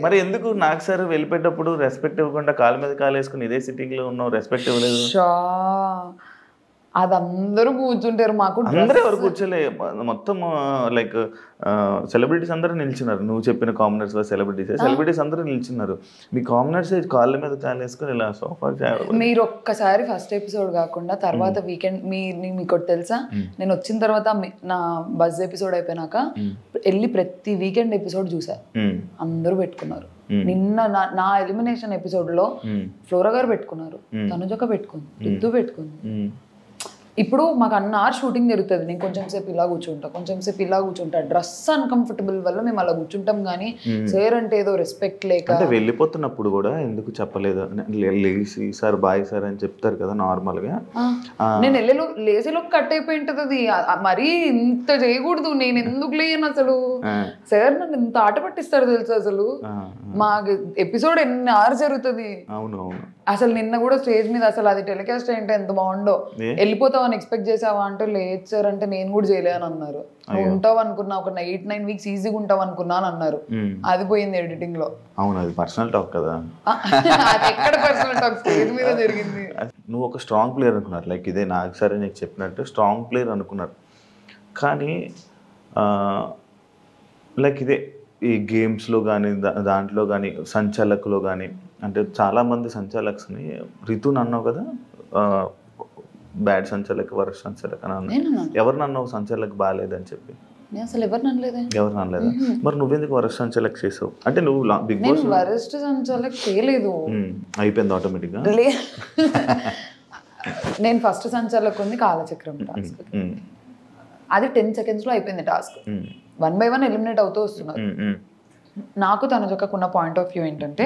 మరి ఎందుకు నాకు సార్ వెళ్ళిపోయేటప్పుడు రెస్పెక్ట్ ఇవ్వకుండా కాలు మీద కాలు వేసుకుని ఇదే సిట్టింగ్ లో ఉన్నావు, రెస్పెక్ట్ ఇవ్వలేదు? అది అందరూ కూర్చుంటారు, మాకు అందరూ ఎవరు కూర్చోలే, మొత్తం లైక్ సెలబ్రిటీస్ అందరూ నిల్చున్నారు. నువ్వు చెప్పిన కామనర్స్ సెలబ్రిటీస్ అందరూ నిల్చున్నారు. మీ కామనర్స్ కాళ్ళ మీద కాలు వేసుకుని ఇలా సోఫా. మీరు ఒక్కసారి ఫస్ట్ ఎపిసోడ్ కాకుండా తర్వాత వీకెండ్ మీకు తెలుసా, నేను వచ్చిన తర్వాత నా బజ్ ఎపిసోడ్ అయిపోయినాక వెళ్ళి ప్రతి వీకెండ్ ఎపిసోడ్ చూసా, అందరూ పెట్టుకున్నారు. నిన్న నా ఎలిమినేషన్ ఎపిసోడ్ లో ఫ్లోరా గారు పెట్టుకున్నారు, తనుజక పెట్టుకుంది, రిద్దు పెట్టుకుంది. ఇప్పుడు మాకు అన్నారు షూటింగ్ జరుగుతుంది, నేను కొంచెం సేపు ఇలా కూర్చుంటా, డ్రెస్ అన్కంఫర్టబుల్ వల్ల మేము అలా కూర్చుంటాం. కానీ సార్ అంటే ఏదో రెస్పెక్ట్ లేక. అంటే వెళ్ళిపోతున్నప్పుడు కూడా ఎందుకు చెప్పలేదు, లేసి సార్ బాయ్ సార్ అని చెప్తారు కదా నార్మల్ గా. నేను లేసీలోకి కట్ అయిపోయి ఉంటది అది, మరీ ఇంత చేయకూడదు. నేను ఎందుకు లేను అసలు, సార్ నన్ను ఇంత ఆట పట్టిస్తారు తెలుసు అసలు. మాకు ఎపిసోడ్ ఎన్ని అవర్స్ జరుగుతుంది. అవునవును, అసలు నిన్న కూడా స్టేజ్ మీద అసలు అది టెలికాస్ట్ అంటే ఎంత బాగుండో, వెళ్ళిపోతావు అని ఎక్స్పెక్ట్ చేసావా అంటే లేదు సార్ అంటే నేను కూడా చేయలే అని అన్నారు. నువ్వు ఉంటావు అనుకున్నా, ఒక 8-9 వీక్స్ ఈజీగా ఉంటావు అనుకున్నా అని అన్నారు. అది పోయింది ఎడిటింగ్ లో. అవును, అది పర్సనల్ టాక్ కదా. అది ఎక్కడ పర్సనల్ టాక్, స్టేజ్ మీద జరిగింది. నువ్వు ఒక స్ట్రాంగ్ ప్లేయర్ అనుకున్నారు, లైక్ ఇదే నాకు సరే నీకు చెప్పినట్టు స్ట్రాంగ్ ప్లేయర్ అనుకున్నారు. కానీ లైక్ ఇదే ఈ గేమ్స్లో కానీ దాంట్లో కానీ సంచాలకులో కానీ, అంటే చాలామంది సంచాలక్స్ని రితుని అన్నావు కదా, బ్యాడ్ సంచాలక్ వరస్ట్ సంచాలక్ అని అన్నా. ఎవరిని అన్నావు సంచాలక్ బాగాలేదని చెప్పి? అసలు ఎవరిని అనలేదా? మరి నువ్వెందుకు వరస్ట్ సంచాలక్ చేసావు? అంటే నువ్వు బిగ్ బాస్ వరస్ట్ సంచాలక్ చేయలేదు, అయిపోయింది ఆటోమేటిక్గా. నేను ఫస్ట్ సంచాలక్ ఉంది కాలచక్రం టాస్క్, అది 10 seconds లో అయిపోయింది టాస్క్. 1 by 1 ఎలిమినేట్ అవుతూ వస్తున్నారు. నాకు తనుజకున్న పాయింట్ ఆఫ్ వ్యూ ఏంటంటే,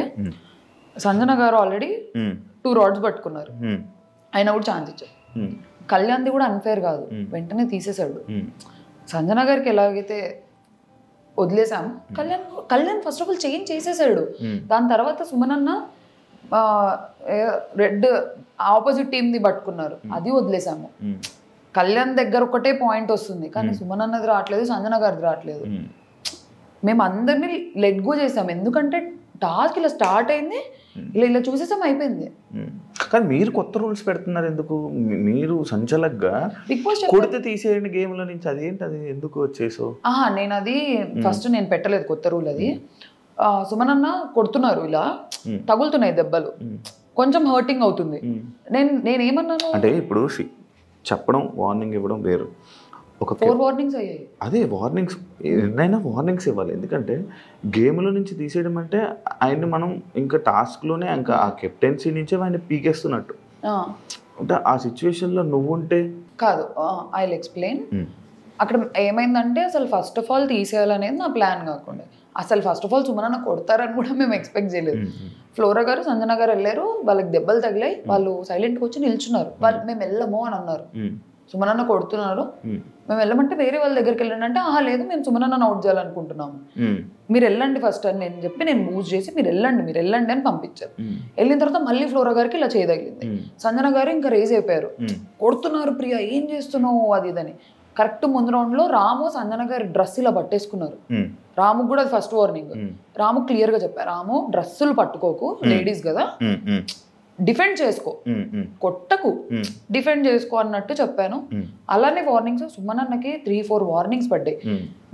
సంజన గారు ఆల్రెడీ 2 rods పట్టుకున్నారు, అయినా కూడా ఛాన్స్ ఇచ్చారు. కళ్యాణ్ది కూడా అన్ఫేర్ కాదు, వెంటనే తీసేశాడు. సంజన గారికి ఎలాగైతే వదిలేసాము, Kalyan first of all change చేసేసాడు. దాని తర్వాత సుమనన్న రెడ్ ఆపోజిట్ టీమ్ది పట్టుకున్నారు, అది వదిలేసాము. కళ్యాణ్ దగ్గర ఒకటే పాయింట్ వస్తుంది, కానీ సుమనన్నది రావట్లేదు, సంజన గారిది రావట్లేదు. మేము అందరినీ లెట్ గో చేసాం, ఎందుకంటే టాస్క్ ఇలా స్టార్ట్ అయింది, ఇలా చూసేసాం, అయిపోయింది. కానీ మీరు కొత్త రూల్స్ పెడుతున్నారు ఎందుకు? మీరు సంచలక్గా బిగ్ బాస్ కొడితే తీసేయండి గేమ్ లో నుంచి, అదేంటి, అది ఎందుకు వచ్చేసో? నేను అది ఫస్ట్ నేను పెట్టలేదు కొత్త రూల్ అది. సుమనన్న కొడుతున్నారు, ఇలా తగులుతున్నాయి దెబ్బలు, కొంచెం హర్టింగ్ అవుతుంది. నేనేమన్నాను అంటే ఇప్పుడు చెప్పడం వార్నింగ్ ఇవ్వడం వేరు, ఒక 4 warnings అయ్యాయి. అదే వార్నింగ్స్, ఎన్నైనా వార్నింగ్స్ ఇవ్వాలి. ఎందుకంటే గేమ్లో నుంచి తీసేయడం అంటే ఆయన్ని మనం ఇంకా టాస్క్లోనే ఇంకా ఆ కెప్టెన్సీ నుంచే ఆయన పీకేస్తున్నట్టు. అంటే ఆ సిచ్యువేషన్లో నువ్వుంటే కాదు. I will explain. అక్కడ ఏమైందంటే అసలు ఫస్ట్ ఆఫ్ ఆల్ తీసేయాలనేది నా ప్లాన్ కాకుండా, అసలు ఫస్ట్ ఆఫ్ ఆల్ సుమనన్న కొడతారని కూడా మేము ఎక్స్పెక్ట్ చేయలేదు. ఫ్లోరా గారు సంజన గారు వెళ్ళారు, వాళ్ళకి దెబ్బలు తగిలాయి, వాళ్ళు సైలెంట్గా వచ్చి నిల్చున్నారు. వాళ్ళు మేము వెళ్ళము అని అన్నారు. సుమనన్న కొడుతున్నారు, మేము వెళ్ళమంటే వేరే వాళ్ళ దగ్గరికి వెళ్ళండి అంటే లేదు మేము సుమనన్న అవుట్ చేయాలనుకుంటున్నాము, మీరు వెళ్ళండి ఫస్ట్ అని నేను చెప్పి నేను మూవ్ చేసి మీరు వెళ్ళండి అని పంపించారు. వెళ్ళిన తర్వాత మళ్ళీ ఫ్లోరా గారికి ఇలా చేయదగిలింది. సంజన గారు ఇంకా రేజ్ అయిపోయారు, కొడుతున్నారు ప్రియా ఏం చేస్తున్నావు అది ఇదని. కరెక్ట్ ముందు రౌండ్ లో రాము సంజన గారి డ్రెస్ ఇలా పట్టేసుకున్నారు. రాముకు కూడా అది ఫస్ట్ వార్నింగ్. రాము క్లియర్ గా చెప్పారు, రాము డ్రెస్సులు పట్టుకోకు, లేడీస్ కదా, డిఫెండ్ చేసుకో, కొట్టకు, డిఫెండ్ చేసుకో అన్నట్టు చెప్పాను. అలానే వార్నింగ్స్ సుమనన్నకి 3-4 వార్నింగ్స్ పడ్డాయి.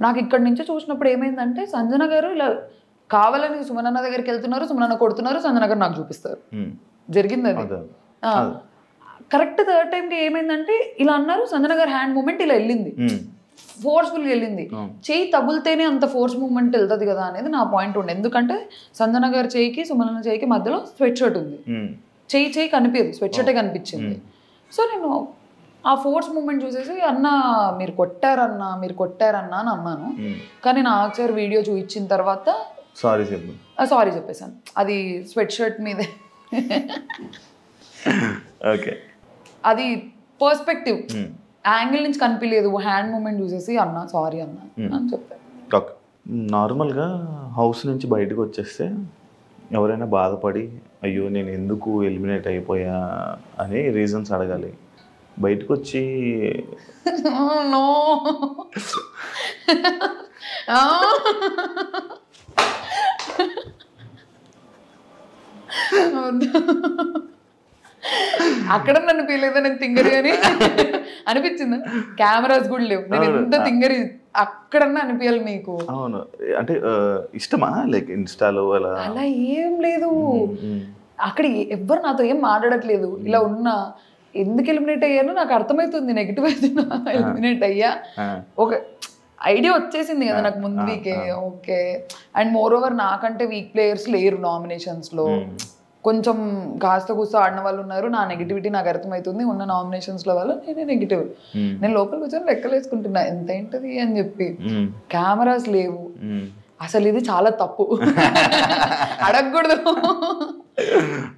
నాకు ఇక్కడ నుంచి చూసినప్పుడు ఏమైందంటే సంజన గారు ఇలా కావాలని సుమనన్న దగ్గరికి వెళ్తున్నారు, సుమనన్న కొడుతున్నారు, సంజన గారు నాకు చూపిస్తారు. జరిగింది అది. కరెక్ట్ థర్డ్ టైంకి ఏమైందంటే ఇలా అన్నారు, సంజన గారి హ్యాండ్ మూమెంట్ ఇలా వెళ్ళింది, ఫోర్స్ఫుల్గా వెళ్ళింది. చేయి తగులితేనే అంత ఫోర్స్ మూమెంట్ వెళ్తుంది కదా అనేది నా పాయింట్ ఉండే. ఎందుకంటే సంజన గారి చేయికి సుమనన్న చేయికి మధ్యలో స్వెట్ షర్ట్ ఉంది, చేయి కనిపించదు, స్వెట్ షర్టే కనిపించింది. సో నేను ఆ ఫోర్స్ మూమెంట్ చూసేసి అన్న మీరు కొట్టారన్నా అని అన్నాను. కానీ నా ఆచార్ వీడియో చూపించిన తర్వాత సారీ చెప్పేశాను, అది స్వెట్ షర్ట్ మీదే. అది పర్స్పెక్టివ్ యాంగిల్ నుంచి కనిపించలేదు, హ్యాండ్ మూమెంట్ చూసేసి అన్న సారీ అన్న అని చెప్పాను. నార్మల్గా హౌస్ నుంచి బయటకు వచ్చేస్తే ఎవరైనా బాధపడి అయ్యో నేను ఎందుకు ఎలిమినేట్ అయిపోయా అని రీజన్స్ అడగాలి. బయటకు వచ్చి నో అక్కడ నన్ను ఫీల్ నేను తింగరి అని అనిపించింది. కెమెరాస్ కూడా లేవు, నేను ఎంత తింగరి అక్కడన్నా అనిపించాలి మీకు. అవును, అంటే ఇష్టమా లైక్ ఇన్స్టాలో అలా ఏం లేదు. అక్కడ ఎవ్వరు నాతో ఏం మాట్లాడట్లేదు. ఇలా ఉన్నా ఎందుకు ఎలిమినేట్ అయ్యానో నాకు అర్థమవుతుంది, నెగిటివ్ అవుతున్నా ఎలిమినేట్ అయ్యా ఒక ఐడియా వచ్చేసింది కదా నాకు ముందు వీకే. ఓకే, అండ్ మోర్ ఓవర్ నాకంటే వీక్ ప్లేయర్స్ లేరు నామినేషన్స్లో, కొంచెం కాస్త కూస్త ఆడిన వాళ్ళు ఉన్నారు. నా నెగిటివిటీ నాకు అర్థమవుతుంది, ఉన్న నామినేషన్స్లో వాళ్ళు నేనే నెగిటివ్. నేను లోపలికి వచ్చాను లెక్కలు వేసుకుంటున్నా ఎంత ఏంటది అని చెప్పి. కెమెరాస్ లేవు, అసలు ఇది చాలా తప్పు, అడగకూడదు.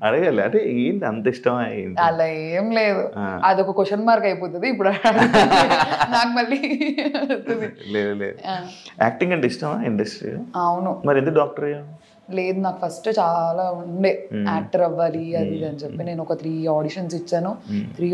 అడగాలి అంటే ఏంటి అంత ఇష్టమా? అలా ఏం లేదు, అదొక క్వశ్చన్ మార్క్ అయిపోతుంది ఇప్పుడు నాకు మళ్ళీ. లేదు లేదు, యాక్టింగ్ అంటే ఇష్టమా ఇండస్ట్రీ? అవును. మరి ఎందుకు డాక్టర్ అయ్యా? లేదు, నాకు ఫస్ట్ చాలా ఉండే యాక్టర్ అవ్వాలి అది అని చెప్పి నేను ఒక 3 ఆడిషన్స్ ఇచ్చాను. 3